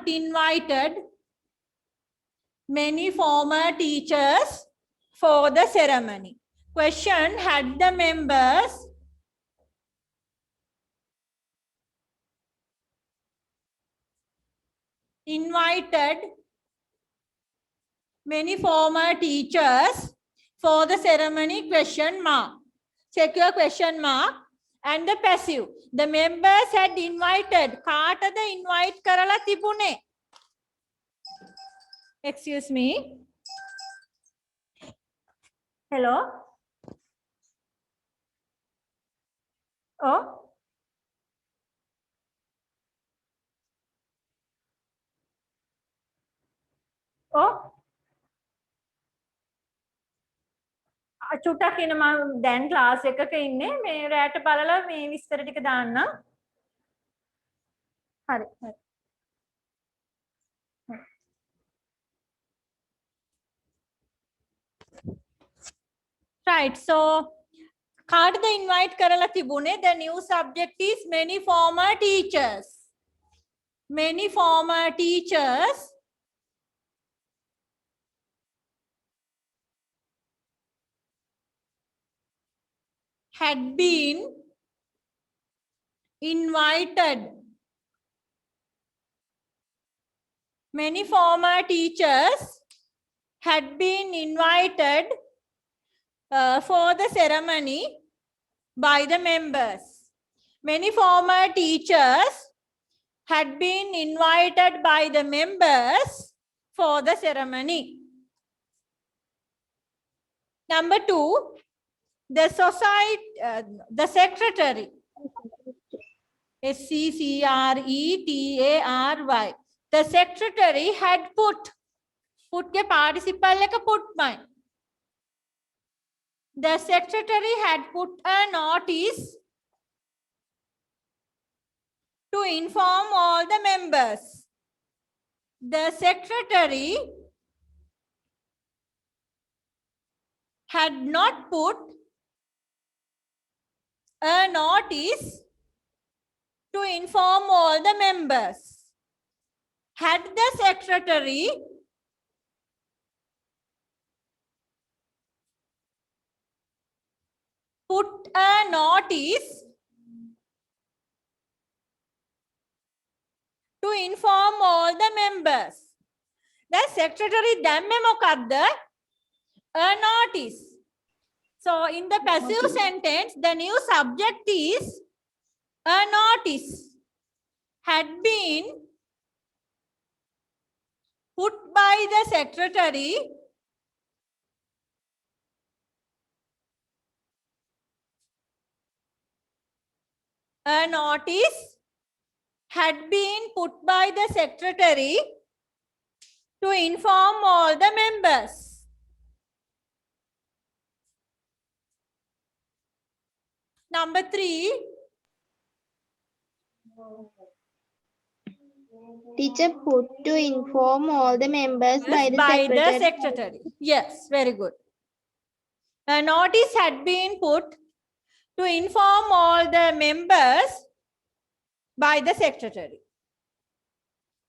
invited many former teachers for the ceremony. Question: had the members invited many former teachers for the ceremony? Question mark. Check your question mark. And the passive. The members had invited. කාටද invite කරලා තිබුණේ? Excuse me. Hello? Oh? Oh? චුට්ටක් ඉන්න මම දැන් class එකක ඉන්නේ මේ රැට බලලා මේ විස්තර ටික දාන්න. හරි හරි. Right, so කාටද invite කරලා තිබුණේ? The new subject is many former teachers. Many former teachers had been invited. Many former teachers had been invited for the ceremony by the members. Many former teachers had been invited by the members for the ceremony. Number two, the secretary. SECRETARY. The secretary had put के participle එක put mine. The secretary had put a notice to inform all the members. The secretary had not put a notice to inform all the members. Had the secretary put a notice to inform all the members? The secretary දැම්මේ මොකක්ද? A notice. So in the passive sentence, the new subject is a notice. Had been put by the secretary a notice had been put by the secretary to inform all the members. Number 3. Teacher put to inform all the members by the By secretary. the secretary. Yes, very good. A notice had been put to inform all the members by the secretary.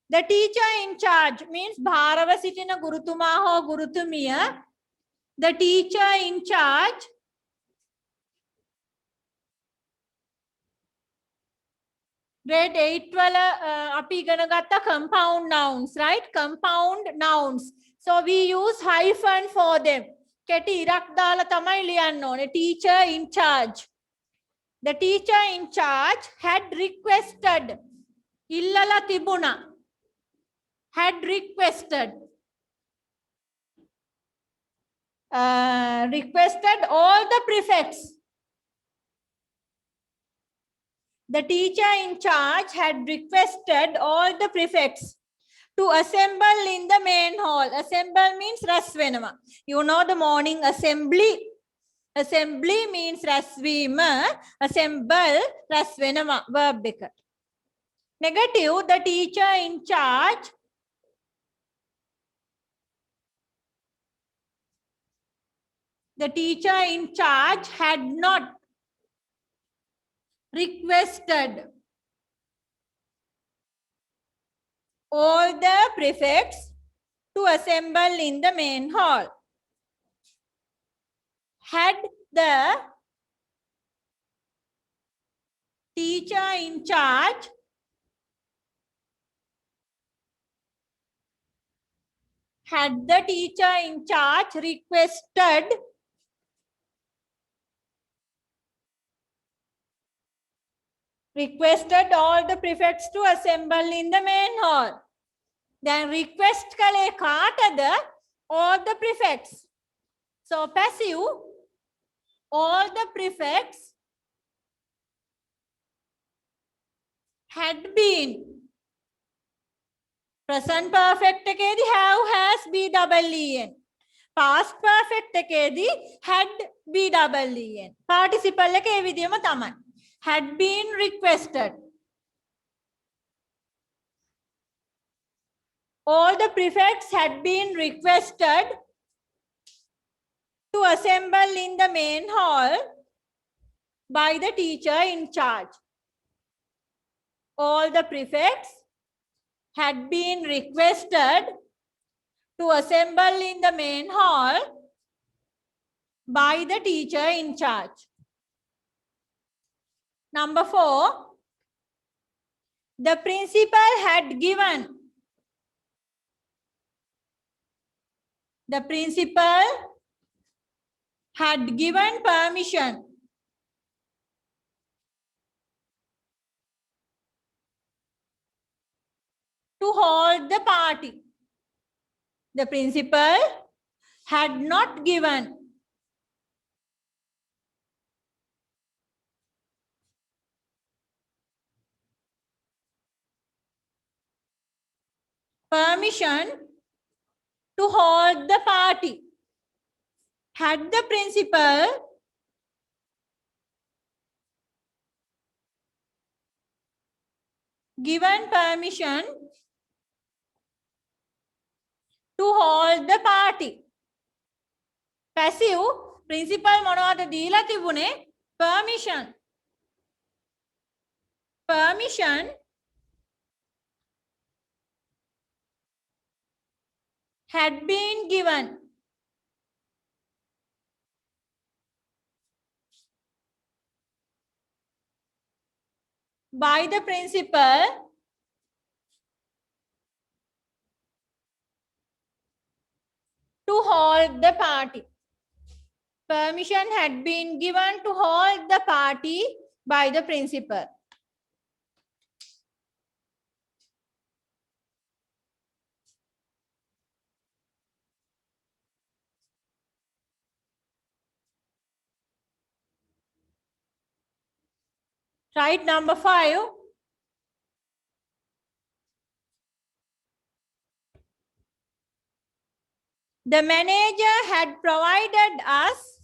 The teacher in charge means භාරව සිටින ගුරුතුමා හෝ ගුරුතුමිය. The teacher in charge grade 8 වල අපි ඉගෙන ගත්ත compound nouns, right? Compound nouns. So we use hyphen for them. කෙටි ඉරක් දාලා තමයි ලියන්න ඕනේ. Teacher in charge. The teacher in charge had requested. ඉල්ලලා තිබුණා. Had requested. Requested all the prefects. The teacher in charge had requested all the prefects to assemble in the main hall. Assemble means රැස් වෙනවා. You know the morning assembly. Assembly means රැස් වීම. Assemble රැස් වෙනවා verb එක. Negative, the teacher in charge had not requested all the prefects to assemble in the main hall. Had the teacher in charge requested all the prefects to assemble in the main hall. Then request කළේ කාටද? All the prefects. So passive, all the prefects had been. Present perfect එකේදී have, has, be double en. Past perfect එකේදී had, be double en. Participle එක ඒ විදිහම තමයි. Had been requested. All the prefects had been requested to assemble in the main hall by the teacher in charge. All the prefects had been requested to assemble in the main hall by the teacher in charge. Number 4, the principal had given. The principal had given permission to hold the party. The principal had not given permission to hold the party. Had the principal given permission to hold the party? Passive, principal මොනවද දීලා තිබුණේ? Permission. Permission had been given. By the principal to hold the party. Permission had been given to hold the party by the principal. Right, number 5. The manager had provided us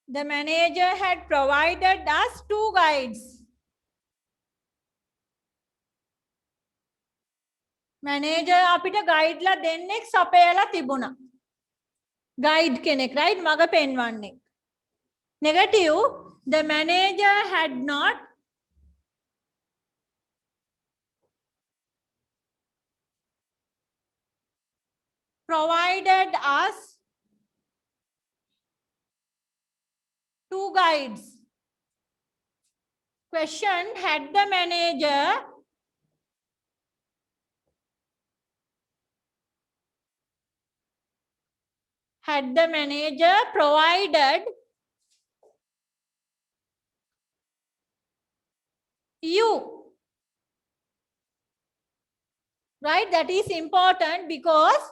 the manager had provided us 2 guides. Manager අපිට guide ලා දෙන්නෙක් සපයලා තිබුණා. Guide කෙනෙක්, right? මග පෙන්වන්නේ. Negative, the manager had not provided us 2 guides. Question, had the manager provided you? Right, that is important because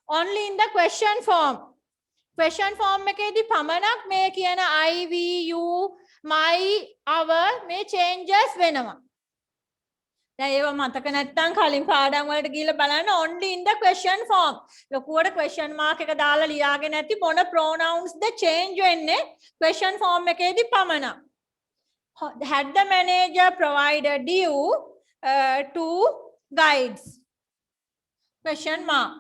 only in the question form. Question form එකේදී පමණක් මේ කියන I, we, you, my, our මේ changes වෙනවා. දැන් ඒව මතක නැත්නම් කලින් පාඩම් වලට ගිහලා බලන්න only in the question form. ලොකුවට question mark එක දාලා ලියාගෙන නැති මොන pronouns ද change වෙන්නේ question form එකේදී පමණක්. Had the manager provided you 2 guides? Question mark.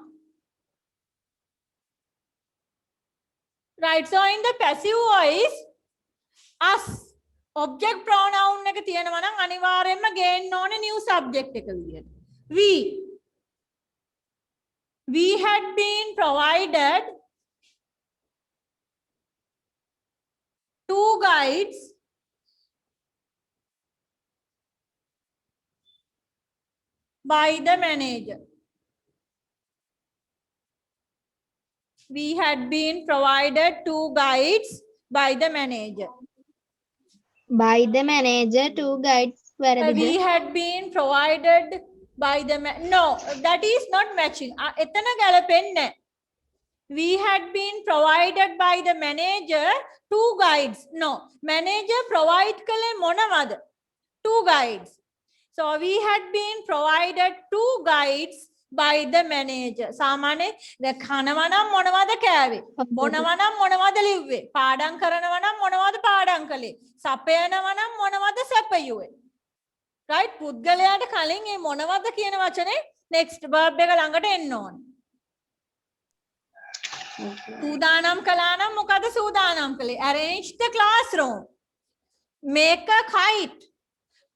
Right, so in the passive voice, us object pronoun එක තියෙනවා නම් අනිවාර්යයෙන්ම ගේන්න ඕනේ new subject එක විදියට. We had been provided 2 guides by the manager. We had been provided 2 guides by the manager. by the manager 2 guides We had been provided by the no, that is not matching. එතන ගැලපෙන්නේ නැහැ. We had been provided by the manager 2 guides. No, manager provide කළේ මොනවද? 2 guides. So we had been provided 2 guides by the manager. සාමාන්‍ය දැන් කනවා නම් මොනවද කෑවේ? බොනවා නම් මොනවද ලිව්වේ? පාඩම් කරනවා නම් මොනවද පාඩම් කළේ? සපයනවා නම් මොනවද සපයුවේ? Right? පුද්ගලයාට කලින් මේ මොනවද කියන වචනේ next verb එක ළඟට එන්න ඕනේ. සූදානම් කළා නම් මොකද සූදානම් කළේ? Arrange the classroom. Make a kite.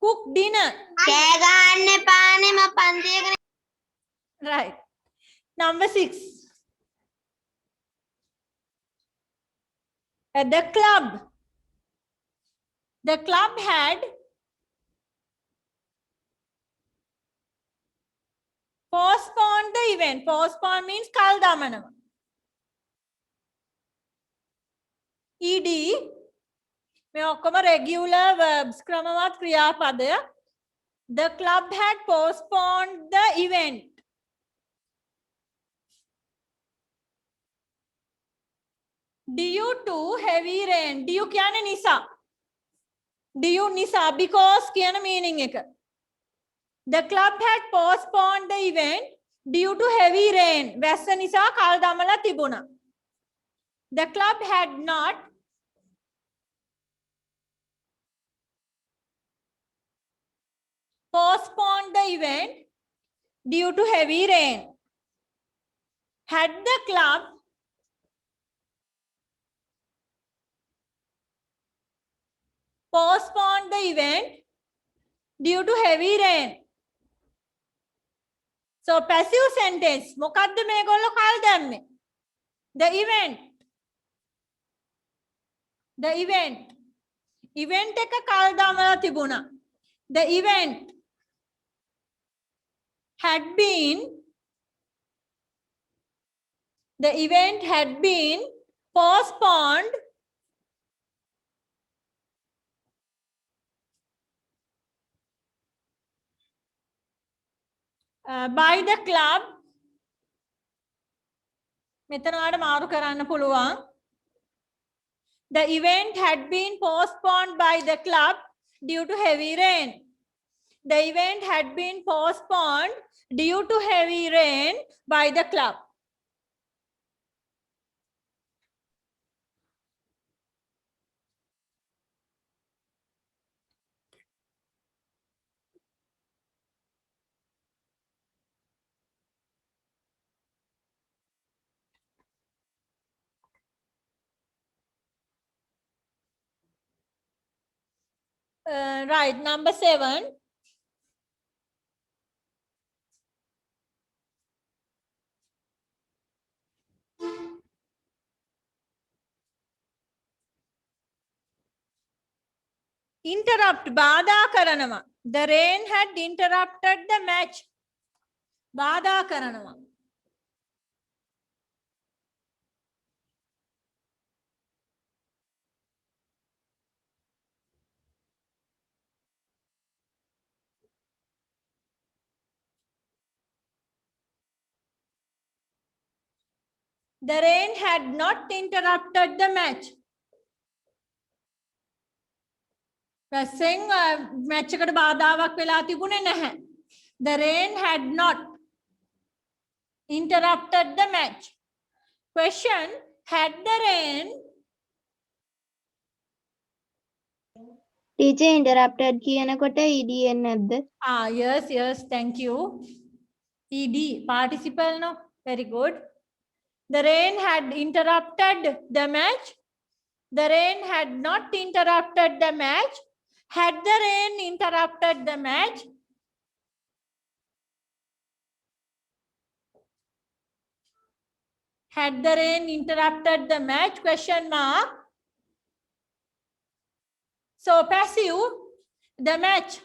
Cook dinner. කෑ ගන්න එපානේ මම පන්තියක Right. Number 6. At the club. The club had postponed the event. Postpone means කල් දමනවා. ED මේ ඔක්කොම regular verbs ක්‍රමවත් ක්‍රියාපදය. The club had postponed the event. Due to heavy rain. Due කියන්නේ නිසා. Due නිසා because කියන meaning එක. The club had postponed the event due to heavy rain. වැස්ස නිසා කල් දමලා තිබුණා. The club had not postponed the event due to heavy rain. Had the club postponed the event due to heavy rain. So passive sentence මොකද්ද මේගොල්ලෝ කල් දැම්මේ? The event. The event. Event එක කල් දමලා තිබුණා. The event had been postponed by the club. මෙතන ඔයාලට මාරු කරන්න පුළුවන්. The event had been postponed by the club due to heavy rain. The event had been postponed due to heavy rain by the club. Right, number 7. Interrupt, බාධා කරනවා. The rain had interrupted the match. බාධා කරනවා. The rain had not interrupted the match. වැස්සෙන් match එකට බාධාවක් වෙලා තිබුණේ නැහැ. The rain had not interrupted the match. Question: had the rain teacher interrupted කියනකොට EDN නැද්ද? yes, thank you. ED, participle, no? Very good. The rain had interrupted the match. The rain had not interrupted the match. Had the rain interrupted the match? Had the rain interrupted the match? Question mark. So passive, the match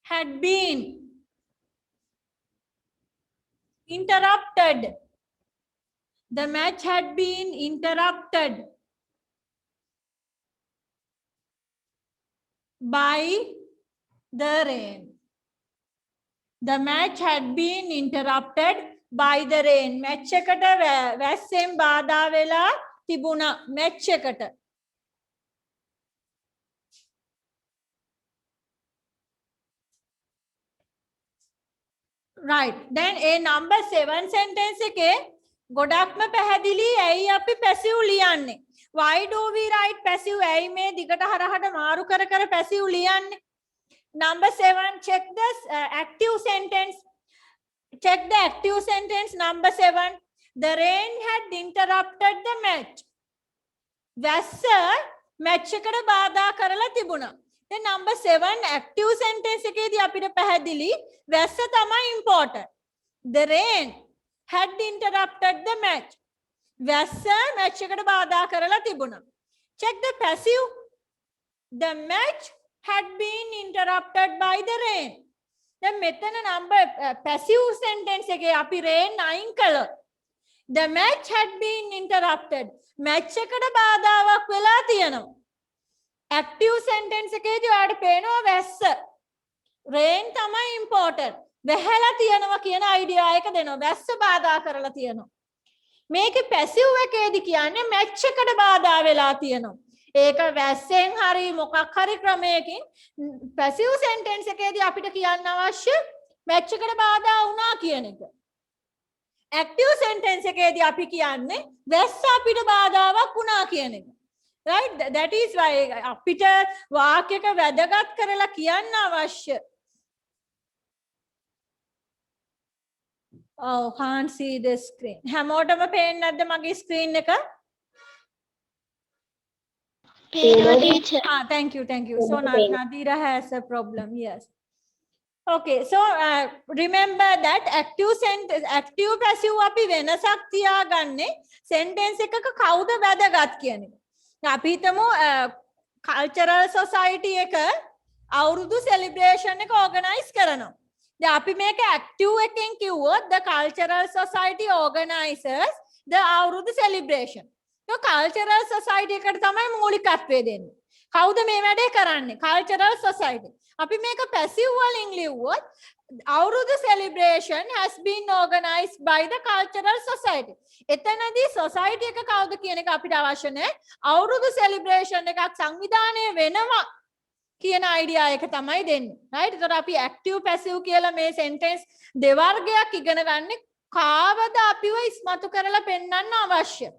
had been interrupted. The match had been interrupted by the rain. The match had been interrupted by the rain. Match එකට වැස්සෙන් බාධා වෙලා තිබුණා. Match එකට. Right. Then a number 7 sentence එකේ ගොඩක්ම පැහැදිලි ඇයි අපි passive ලියන්නේ. Why do we write passive? ඇයි මේ දිගට හරහට මාරු කර කර passive ලියන්නේ? Number 7, check the active sentence. Check the active sentence. Number 7. The rain had interrupted the match. වැස්ස match එකට බාධා කරලා තිබුණා. Then number 7 active sentence එකේදී අපිට පැහැදිලි වැස්ස තමයි important. The rain had interrupted the match. වැස්ස match එකට බාධා කරලා තිබුණා. Check the passive. The match had been interrupted by the rain. දැන් මෙතන number passive sentence එකේ අපි rain අයින් කළොත් the match had been interrupted. match එකට බාධාවක් වෙලා තියෙනවා. active sentence එකේදී ඔයාලට පේනවා වැස්ස. rain තමයි important. වැහැලා තියෙනවා කියන idea එක දෙනවා. වැස්ස බාධා කරලා තියෙනවා. මේකේ passive එකේදී කියන්නේ match එකට බාධා වෙලා තියෙනවා. ඒක වැස්සෙන් හරි මොකක් හරි ක්‍රමයකින් passive sentence එකේදී අපිට කියන්න අවශ්‍ය match එකට බාධා වුණා කියන එක. active sentence එකේදී අපි කියන්නේ වැස්ස අපිට බාධාවක් වුණා කියන එක. Right? That is why අපිට වාක්‍යයක වැදගත් කරලා කියන්න අවශ්‍ය. Oh, can't see the screen. හැමෝටම පේන්නේ නැද්ද මගේ screen එක? teacher. Thank you. So Nadira has a problem. Yes. Okay, so remember that active passive අපි වෙනසක් තියාගන්නේ sentence එකක කවුද වැදගත් කියන එක. අපි හිතමු cultural society එක අවුරුදු celebration එක organize කරනවා. දැන් අපි මේක active එකෙන් කිව්වොත් the cultural society organizes the අවුරුදු celebration. So cultural society එකට තමයි මූලිකත්වය දෙන්නේ. කවුද මේ වැඩේ කරන්නේ? cultural society. අපි මේක passive වලින් ලිව්වොත් අවුරුදු celebration has been organized by the cultural society. එතනදී society එක කවුද කියන එක අපිට අවශ්‍ය නැහැ. අවුරුදු celebration එකක් සංවිධානය වෙනවා කියන idea එක තමයි දෙන්නේ. right? ඒතර අපි active passive කියලා මේ sentence දෙවර්ගයක් ඉගෙන ගන්න කාවද අපිව ඉස්මතු කරලා පෙන්වන්න අවශ්‍ය.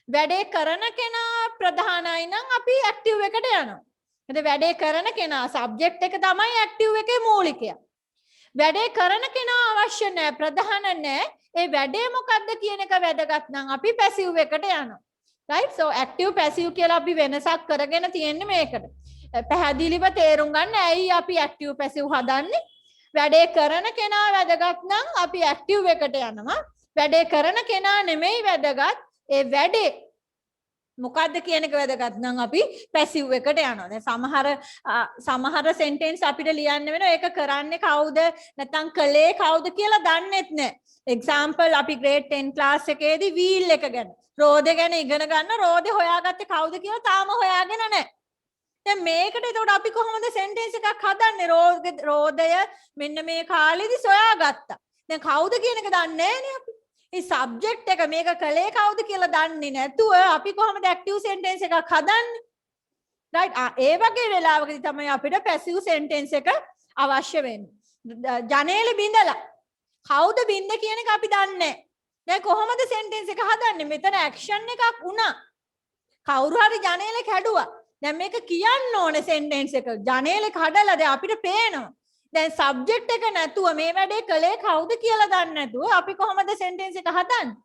වැඩේ කරන කෙනා ප්‍රධානයි නම් අපි active එකට යනවා. එතකොට වැඩේ කරන කෙනා subject එක තමයි active එකේ මූලිකය. වැඩේ කරන කෙනා අවශ්‍ය නැහැ ප්‍රධාන නැහැ. ඒ වැඩේ මොකක්ද කියන එක වැදගත් නම් අපි passive එකට යනවා. right? so active passive කියලා අපි වෙනසක් කරගෙන තියෙන්නේ මේකට. පැහැදිලිව තේරුම් ගන්න ඇයි අපි active passive හදන්නේ? වැඩේ කරන කෙනා වැදගත් නම් අපි active එකට යනවා. වැඩේ කරන කෙනා නෙමෙයි වැදගත්. ඒ වැඩේ මොකද්ද කියන එක වැදගත් නම් අපි passive එකට යනවා. දැන් සමහර sentence අපිට ලියන්න වෙනවා. ඒක කරන්නේ කවුද? නැත්නම් කලේ කවුද කියලා දන්නෙත් නැහැ. example අපි grade 10 class එකේදී wheel එක ගැන, රෝදේ ගැන ඉගෙන ගන්න. රෝදේ හොයාගත්තේ කවුද කියලා තාම හොයාගෙන නැහැ. දැන් මේකට එතකොට අපි කොහොමද sentence එකක් හදන්නේ? රෝදය මෙන්න මේ කාලෙදි සොයාගත්තා. දැන් කවුද කියන එක දන්නේ නැහැනේ අපි. මේ subject එක මේක කලේ කවුද කියලා දන්නේ නැතුව අපි කොහොමද active sentence එකක් හදන්නේ? right? ඒ වගේ වෙලාවකදී තමයි අපිට passive sentence එක අවශ්‍ය වෙන්නේ. ජනේලෙ බින්දලා කවුද බින්ද කියන එක අපි දන්නේ නැහැ. දැන් කොහොමද sentence එක හදන්නේ? මෙතන action එකක් වුණා. කවුරු හරි ජනේලෙ කැඩුවා. දැන් මේක කියන්න ඕනේ sentence එක. ජනේලෙ කඩලා දැන් අපිට පේනවා. දැන් subject එක නැතුව මේ වැඩේ කළේ කවුද කියලා දන්නේ නැතුව අපි කොහොමද sentence එක හදන්නේ?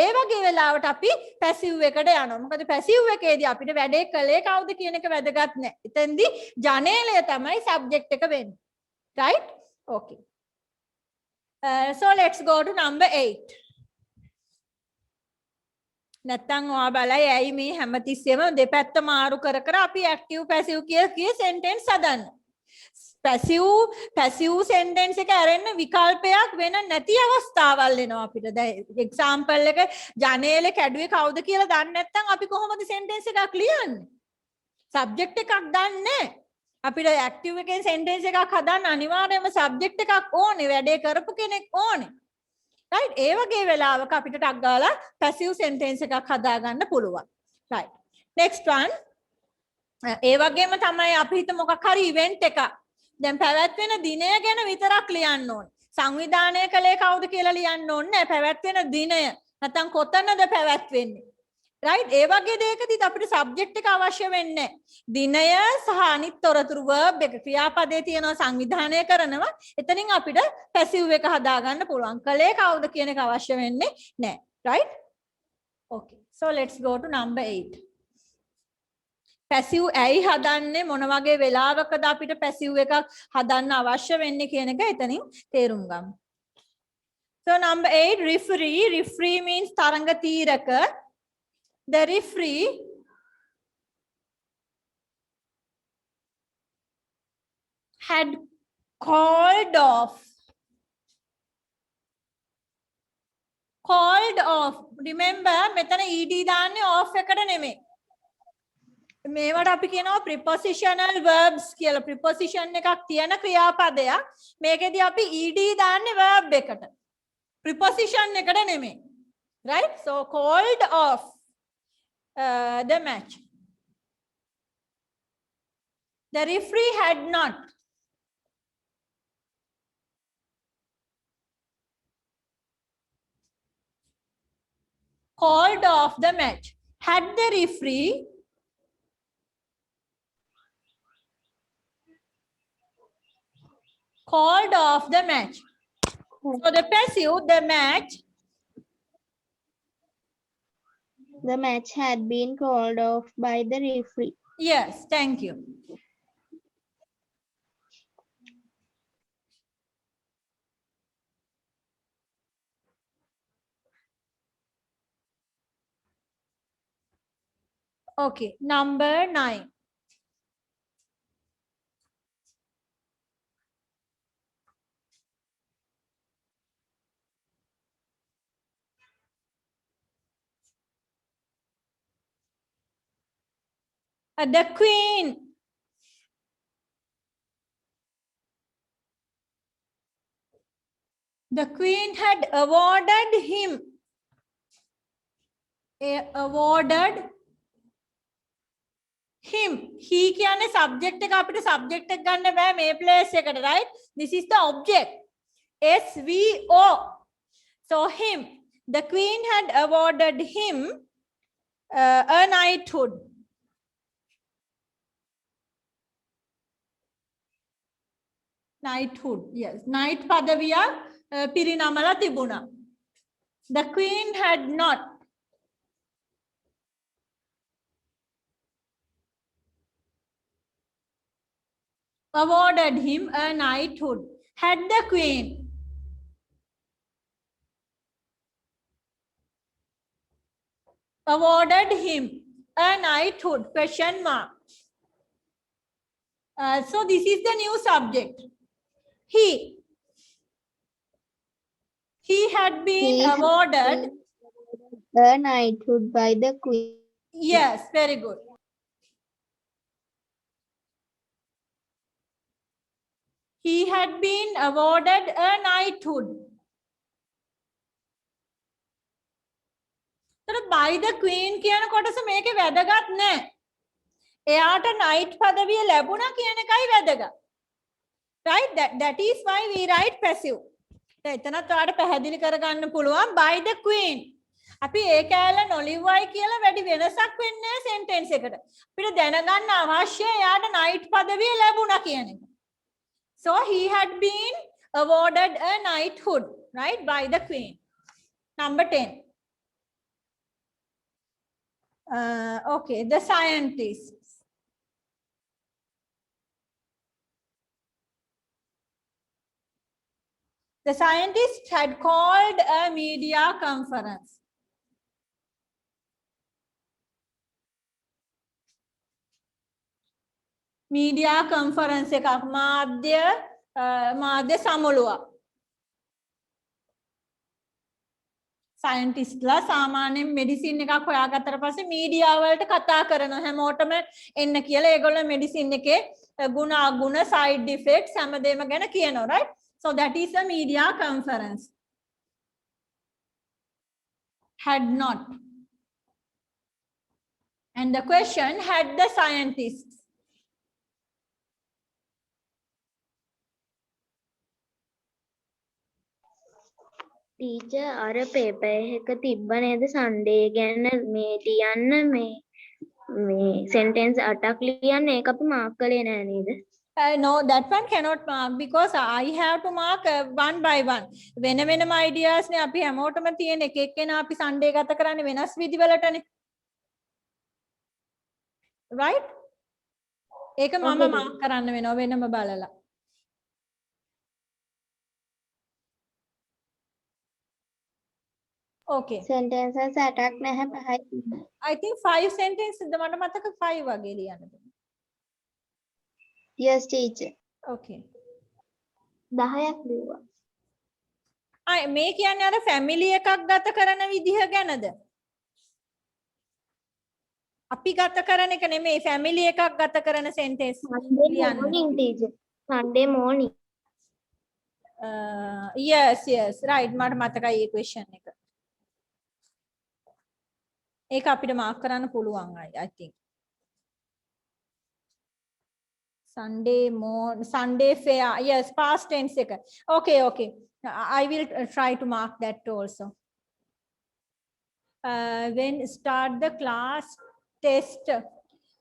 ඒ වගේ වෙලාවට අපි passive එකට යනවා. මොකද passive එකේදී අපිට වැඩේ කළේ කවුද කියන එක වැදගත් නැහැ. එතෙන්දී ජනේලය තමයි subject එක වෙන්නේ. right? okay. So let's go to number 8. නැත්තම් ඔයා බලයි ඇයි මේ හැමතිස්සෙම දෙපැත්ත මාරු කර කර අපි active passive කිය sentence හදන්නේ. passive sentence එක ඇරෙන්න විකල්පයක් වෙන නැති අවස්ථාවල් එනවා අපිට. දැන් example එක ජනේලෙ කැඩුවේ කවුද කියලා දන්නේ නැත්නම් අපි කොහොමද sentence එකක් ලියන්නේ? subject එකක් දන්නේ නැහැ. අපිට active එකෙන් sentence එකක් හදන්න අනිවාර්යයෙන්ම subject එකක් ඕනේ. වැඩේ කරපු කෙනෙක් ඕනේ. right? ඒ වගේ වෙලාවක අපිට ටක් ගාලා passive sentence එකක් හදා ගන්න පුළුවන්. right? next one. ඒ වගේම තමයි අපි හිත මොකක් හරි event එකක්. දැන් පැවැත්වෙන දිනය ගැන විතරක් ලියන්න ඕනේ. සංවිධානය කළේ කවුද කියලා ලියන්න ඕනේ නැහැ. පැවැත්වෙන දිනය නැත්නම් කොතනද පැවැත්වෙන්නේ. right? ඒ වගේ දෙයකදී අපිට subject එක අවශ්‍ය වෙන්නේ නැහැ. දිනය සහ අනිත් තොරතුරු verb එක ක්‍රියාපදයේ තියෙනවා සංවිධානය කරනවා. එතනින් අපිට passive එක හදා ගන්න පුළුවන්. කළේ කවුද කියන එක අවශ්‍ය වෙන්නේ නැහැ. right? okay. so let's go to number 8. passive ඇයි හදන්නේ මොන වගේ වෙලාවකද අපිට passive එකක් හදන්න අවශ්‍ය වෙන්නේ කියන එක එතනින් තේරුම් ගමු. so number 8 referee. referee means තරඟ තීරක. the referee had called off. remember මෙතන ed දාන්නේ off එකට නෙමෙයි. මේවට අපි කියනවා prepositional verbs කියලා. preposition එකක් තියෙන ක්‍රියාපදයක්. මේකෙදී අපි ed දාන්නේ verb එකට. preposition එකට නෙමෙයි. right? so called off the match. The referee had not called off the match. Had the referee called off the match. So the passive, the match had been called off by the referee. yes, thank you. okay, number 9. The queen. The queen had awarded him. Awarded him. He කියන්නේ subject එක අපිට subject එක ගන්න බෑ මේ place එකට, right? This is the object. SVO. So him. The queen had awarded him a knighthood. Knighthood. Yes. Knight පදවිය පිරිනමලා තිබුණා. The queen had not. Awarded him a knighthood. Had the queen. Awarded him a knighthood. Question mark. So this is the new subject. He had been He had awarded. A knighthood by the queen. Yes, very good. He had been awarded a knighthood. So by the queen කියන කොටස මේකේ වැදගත් නෑ. එයාට knight පදවිය ලැබුණා කියන එකයි වැදගත්. Right? That is why we write passive. එතනත් ඔයාලට පැහැදිලි කරගන්න පුළුවන් by the queen. අපි ඒ කෑල්ල නොලිව්වයි කියලා වැඩි වෙනසක් වෙන්නේ නැහැ sentence එකට. අපිට දැනගන්න අවශ්‍ය එයාට knight පදවිය ලැබුණා කියන එක. So he had been awarded a knighthood, right, by the queen. Number 10. Okay, the scientists. The scientists had called a media conference. Media conference එකක් මාධ්‍ය සමුළුවක්. සයන්ටිස්ට්ලා සාමාන්‍යයෙන් මෙඩිසින් එකක් හොයාගත්තට පස්සේ මීඩියා වලට කතා කරනවා හැමෝටම එන්න කියලා. ඒගොල්ලෝ මෙඩිසින් එකේ ගුණ අගුණ side effects හැමදේම ගැන කියනවා, right? So that is a media conference. Had not. And the question, had the scientists. Teacher අර පේපර් එක තිබ්බ නේද සන්ඩේ ගැන මේ ලියන්න මේ සෙන්ටෙන්ස් 8ක් ලියන්න ඒක අපි මාක් කළේ නෑ නේද? No, that one cannot mark because I have to mark one by one. වෙන වෙනම ideas නේ අපි හැමෝටම තියෙන එක එක්කෙනා අපි සන්ඩේ ගත කරන්නේ වෙනස් විදිවලටනේ. Right? ඒක මම mark කරන්න වෙනවා වෙනම බලලා. Okay. Sentences attack නැහැ පහයි. I think 5 sentences මට මතක 5 වගේ ලියන්න. Yes, teacher. Okay. 10ක් ලිව්වා. මේ කියන්නේ අර family එකක් ගත කරන විදිහ ගැනද? අපි ගත කරන එක නෙමෙයි family එකක් ගත කරන sentence Sunday morning teacher. Sunday morning. Yes, right. මට මතකයි ඒ question එක. ඒක අපිට mark කරන්න පුළුවන් I think. Sunday fair. Yes, past tense එක. Okay. I will try to mark that also. When start the class test.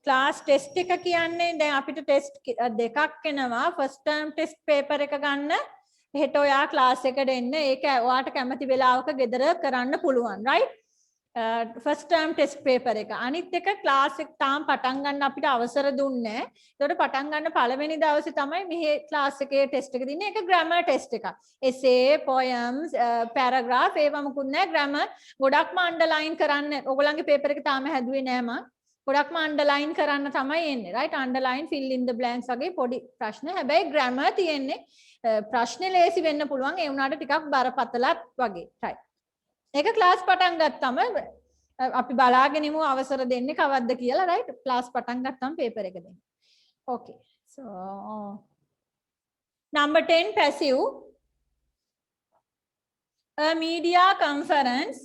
Class test එක කියන්නේ දැන් අපිට test දෙකක් එනවා. First term test paper එක ගන්න. හෙට ඔයා class එකට එන්න. ඒක ඔයාට කැමති වෙලාවක ගෙදර කරන්න පුළුවන්, right? First term test paper එක. අනිත් එක class එක තාම පටන් ගන්න අපිට අවසර දුන්නේ නැහැ. ඒකට පටන් ගන්න පළවෙනි දවසේ තමයි මෙහි class එකේ test එක දෙන්නේ. ඒක grammar test එකක්. essay, poems, paragraph ඒවා මොකුත් නැහැ. grammar ගොඩක්ම underline කරන්න. ඔයගොල්ලන්ගේ paper එක තාම හැදුවේ නැහැ මම. ගොඩක්ම underline කරන්න තමයි එන්නේ, right? Underline, fill in the blanks වගේ පොඩි ප්‍රශ්න. හැබැයි grammar තියෙන්නේ ප්‍රශ්නේ ලේසි වෙන්න පුළුවන්. ඒ වුණාට ටිකක් බරපතලත් වගේ, right? ඒක ක්ලාස් පටන් ගත්තම අපි බලාගෙනමු අවසර දෙන්නේ කවද්ද කියලා right class පටන් ගත්තම paper එක දෙන්න. Okay. So number 10 passive. A media conference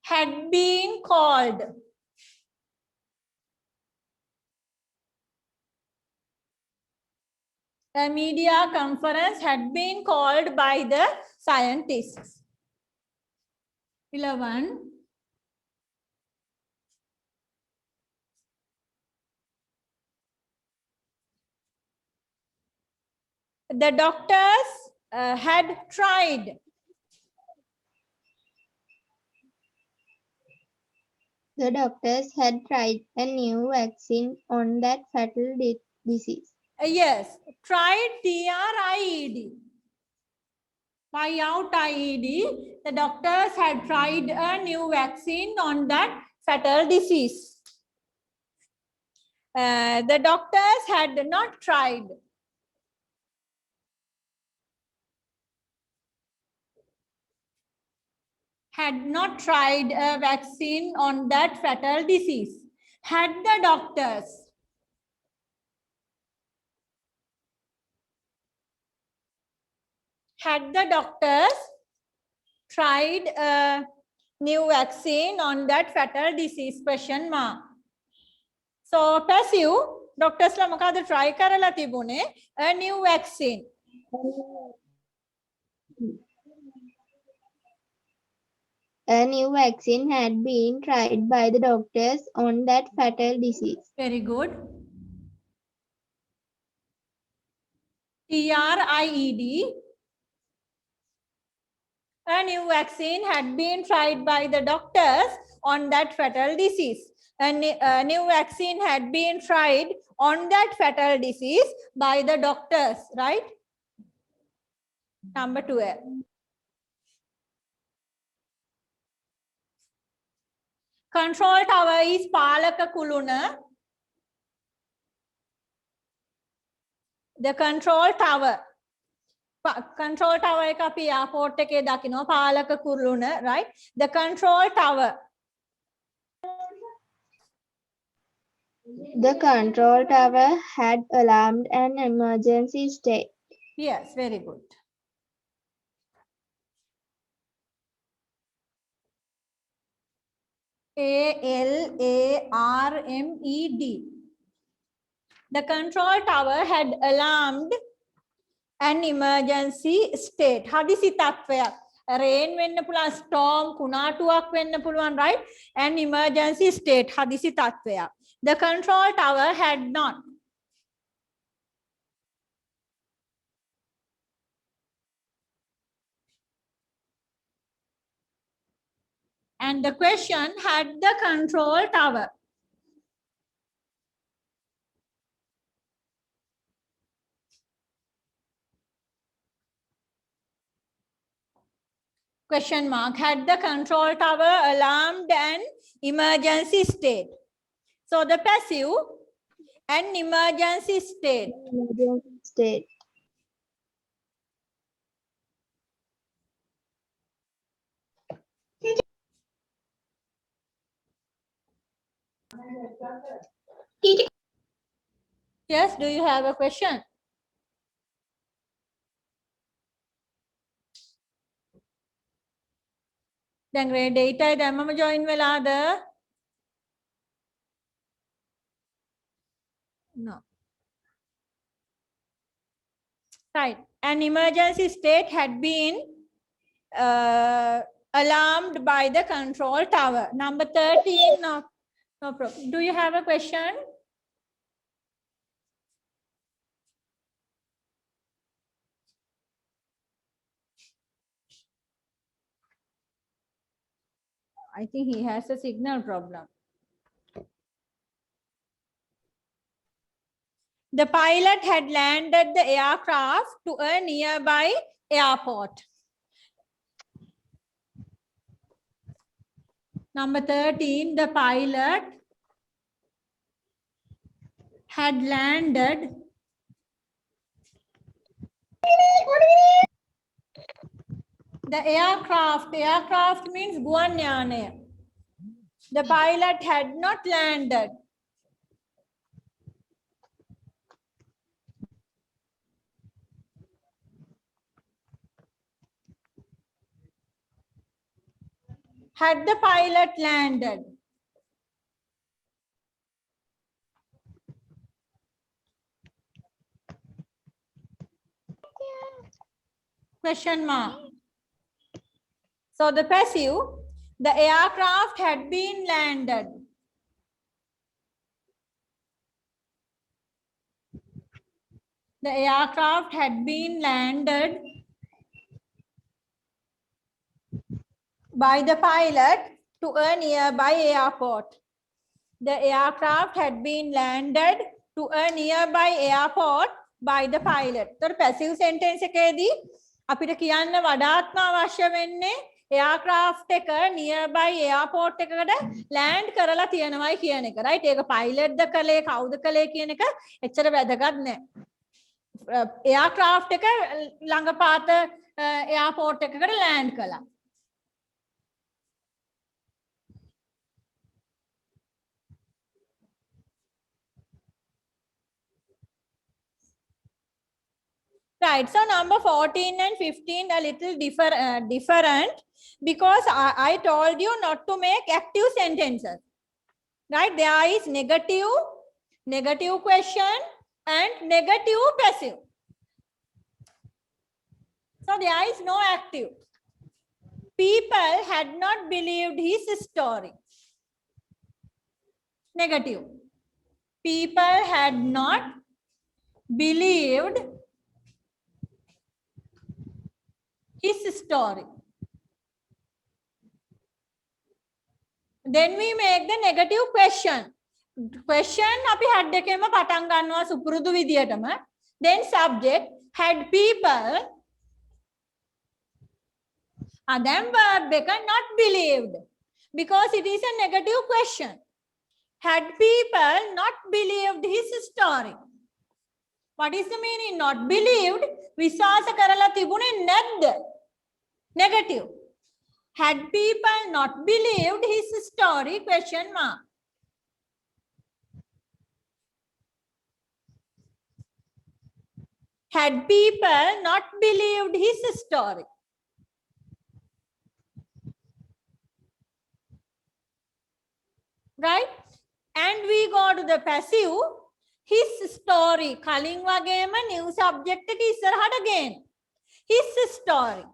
had been called. A media conference had been called by the scientists. 11. The doctors had tried. The doctors had tried a new vaccine on that fatal disease. Yes, tried TRIED. TRIED. The doctors had tried a new vaccine on that fatal disease. The doctors had not tried. Had not tried a vaccine on that fatal disease. Had the doctors. Had the doctors tried a new vaccine on that fatal disease? Question mark. So passive, doctors la මොකද try කරලා තිබුණේ a new vaccine. A new vaccine had been tried by the doctors on that fatal disease. Very good. TRIED. A new vaccine had been tried by the doctors on that fatal disease. A new vaccine had been tried on that fatal disease by the doctors, right? Number 12. Control tower is Palaka Kuluna. The control tower. Control tower එක අපි airport එකේ දකිනවා පාලක කුරුණ, right? The control tower. The control tower had alarmed an emergency state. Yes, very good. ALARMED. The control tower had alarmed an emergency state. හදිසි තත්ත්වයක්. Rain වෙන්න පුළුවන්, storm, කුණාටුවක් වෙන්න පුළුවන්, right? An emergency state. හදිසි තත්ත්වයක්. The control tower had not. And the question had the control tower. Question mark. Had the control tower alarmed an emergency state? So the passive, an emergency state. Emergency state. Yes, do you have a question? දැන් grade 8 අය දැම්මම join වෙලාද? No. Right. An emergency state had been alarmed by the control tower. Number 13, no problem. Do you have a question? I think he has a signal problem. The pilot had landed the aircraft to a nearby airport. Number 13, the pilot had landed The aircraft means ගුවන් යානය. The pilot had not landed. Had the pilot landed? Question mark. So the passive, the aircraft had been landed. The aircraft had been landed by the pilot to a nearby airport. The aircraft had been landed to a nearby airport by the pilot. तर passive sentence එකේදී අපිට කියන්න වඩාත්ම අවශ්‍ය වෙන්නේ aircraft එක nearby airport එකකට land කරලා තියෙනවයි කියන එක. right? ඒක pilot ද කලේ කවුද කලේ කියන එක එච්චර වැදගත් නෑ. aircraft එක ළඟපාත airport එකකට land කළා. Right, so number 14 and 15 a little different because I told you not to make active sentences. Right, there is negative question and negative passive. So there is no active. People had not believed his story. Negative. People had not believed his story. Then we make the negative question. Question අපි had එකෙම පටන් ගන්නවා සුපුරුදු විදියටම. Then subject had people. Then verb එක not believed because it is a negative question. Had people not believed his story? What is the meaning? Not believed. විශ්වාස කරලා තිබුණේ නැද්ද? Negative. Had people not believed his story? Question mark. Had people not believed his story? Right? And we go to the passive. His story. කලින් වගේම new subject එක ඉස්සරහට again. His story.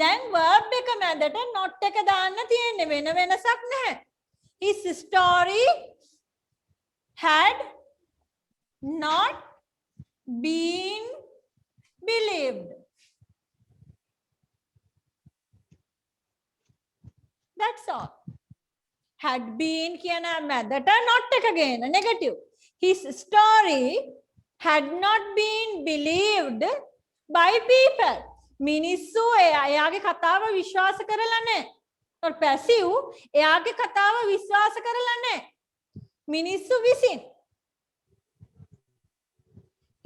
Then verb එක මැදට not එක දාන්න තියෙන්නේ වෙන වෙනසක් නැහැ. His story had not been believed. That's all. Had been කියන මැදට not එක again negative. His story had not been believed by people. මිනිස්සු එයාගේ කතාව විශ්වාස කරලා නැහැ. or passive එයාගේ කතාව විශ්වාස කරලා නැහැ. මිනිස්සු විසින්.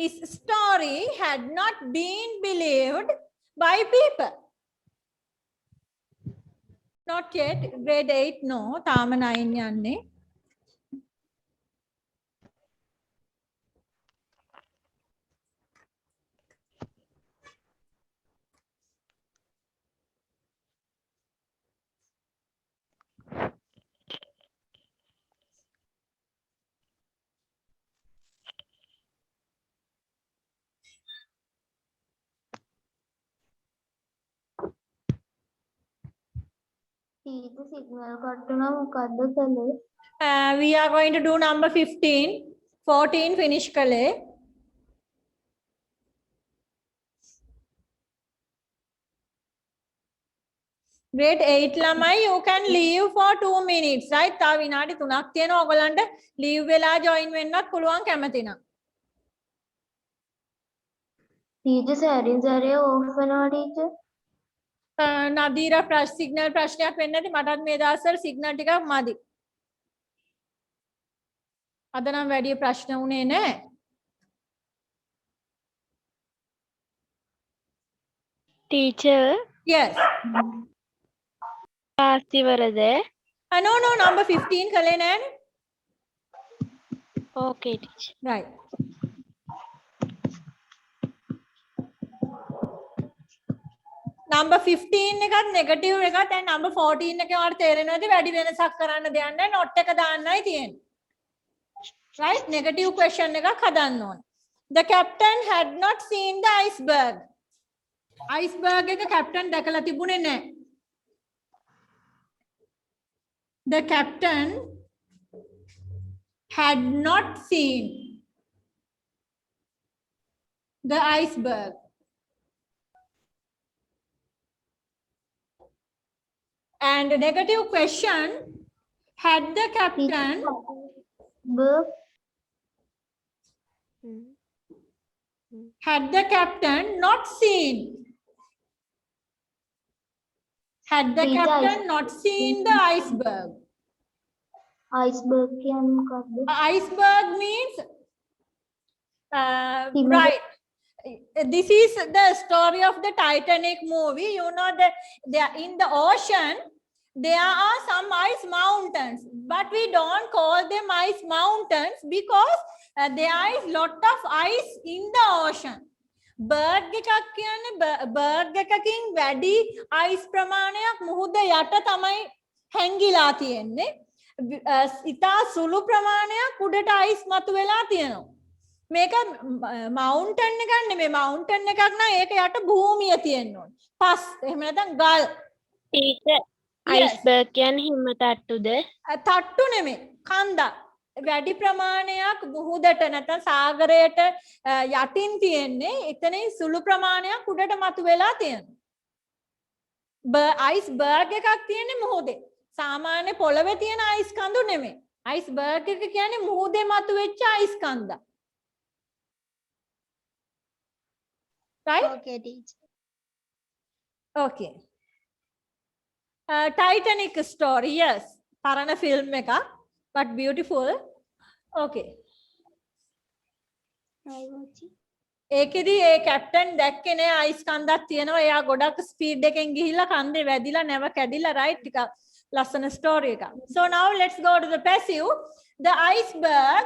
His story had not been believed by people. Not yet. Grade 8 no. තාම 9 යන්නේ. ඊට සිග්නල් කට් වුණා මොකද්ද කළේ? We are going to do number 15. 14 finish කළේ. Grade 8 ළමයි you can leave for 2 minutes right? තව විනාඩි 3ක් තියෙනවා ඔයගලන්ට leave වෙලා join වෙන්නත් පුළුවන් කැමති නම්. ටීචර් සෑරින් සෑරිය ඕෆ් වෙනවා ටීචර්. නදීර සිග්නල් ප්‍රශ්නයක් වෙන්නේ නැති මටත් මේ දවස්වල සිග්නල් ටිකක් මදි. අද නම් වැඩි ප්‍රශ්න උනේ නැහැ. Teacher, Yes. class ඉවරද? No, no, number 15 කළේ නැහැනේ. Okay, teacher. Right. Number 15 එකත් negative එකත් and number 14 එකේ ඔයාලට තේරෙනවද වැඩි වෙනසක් කරන්න දෙයක් නැහැ not එක දාන්නයි තියෙන්නේ. Right? Negative question එකක් හදන්න ඕන. The captain had not seen the iceberg. Iceberg එක captain දැකලා තිබුණේ නැහැ. The captain had not seen the iceberg. And the negative question, had the captain not seen? Had the captain not seen the iceberg? iceberg කියන්නේ මොකක්ද? Iceberg means right. This is the story of the Titanic movie. You know that there in the ocean there are some ice mountains, but we don't call them ice mountains because there is lot of ice in the ocean. Berg එකක් කියන්නේ berg එකකින් වැඩි ice ප්‍රමාණයක් මුහුද යට තමයි හැංගිලා තියෙන්නේ. ඉතා සුළු ප්‍රමාණයක් උඩට ice මතුවලා තියෙනවා. මේක mountain එකක් නෙමෙයි mountain එකක් නම් ඒක යට භූමිය තියෙන්න ඕනේ. පස් එහෙම නැත්නම් ගල්. Teacher, iceberg කියන්නේ හිම තට්ටුද? තට්ටු නෙමෙයි කන්දක්. වැඩි ප්‍රමාණයක් මුහුදට නැත්නම් සාගරයට යටින් තියෙන්නේ එතනින් සුළු ප්‍රමාණයක් උඩට මතුවලා තියෙනවා. iceberg එකක් තියෙන්නේ මුහුදේ. සාමාන්‍ය පොළවේ තියෙන ice කඳු නෙමෙයි. iceberg එක කියන්නේ මුහුදේ මතුවෙච්ච ice කන්දක්. Right? Okay, teacher. Okay. Titanic story, yes. පරණ film එකක්. But beautiful. Okay. ඒකෙදි ඒ කැප්ටන් දැක්කේ නෑ අයිස් කන්දක් තියෙනවා. එයා ගොඩක් ස්පීඩ් එකෙන් ගිහිල්ලා කන්දේ වැදිලා නැව කැඩිලා right ටික ලස්සන story එකක්. So now let's go to the passive. The iceberg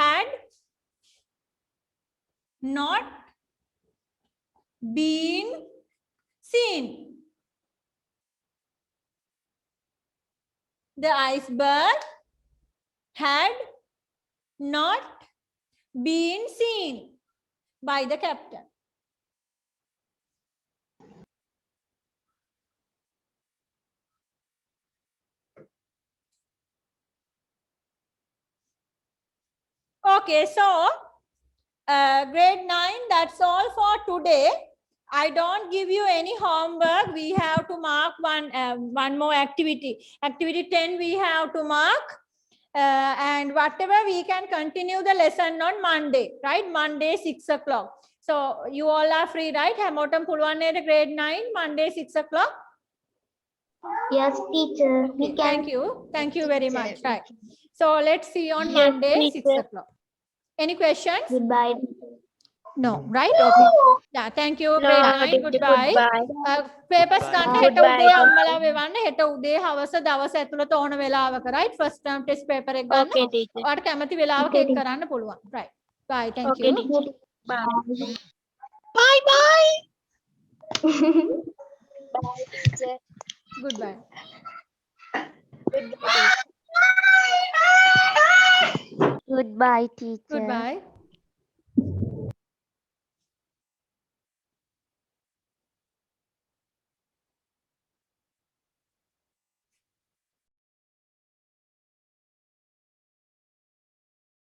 had not been seen. The iceberg had not been seen by the captain. Okay, so grade 9, that's all for today. I don't give you any homework. We have to mark one more activity. Activity 10 we have to mark. And whatever we can continue the lesson on Monday, right? Monday 6 o'clock. So you all are free, right? Hamotam puluwan neda grade 9, Monday 6 o'clock. Yes, teacher. We can. Thank you very much. Right. So let's see on Monday 6 o'clock. Any questions? Goodbye. No, right? Okay. Yeah, thank you. Grade 9, goodbye. Papers ගන්න හෙට උදේ අම්මලා වෙවන්න හෙට උදේ හවස දවස් ඇතුළත ඕන වෙලාවක right first term test paper එක ගන්න. Okay, teacher. ඔයාලට කැමති වෙලාවක ඒක කරන්න පුළුවන්. Right. Bye. Thank Okay, you. teacher. Bye. Bye bye. Bye, teacher. Goodbye. Goodbye, teacher. Goodbye.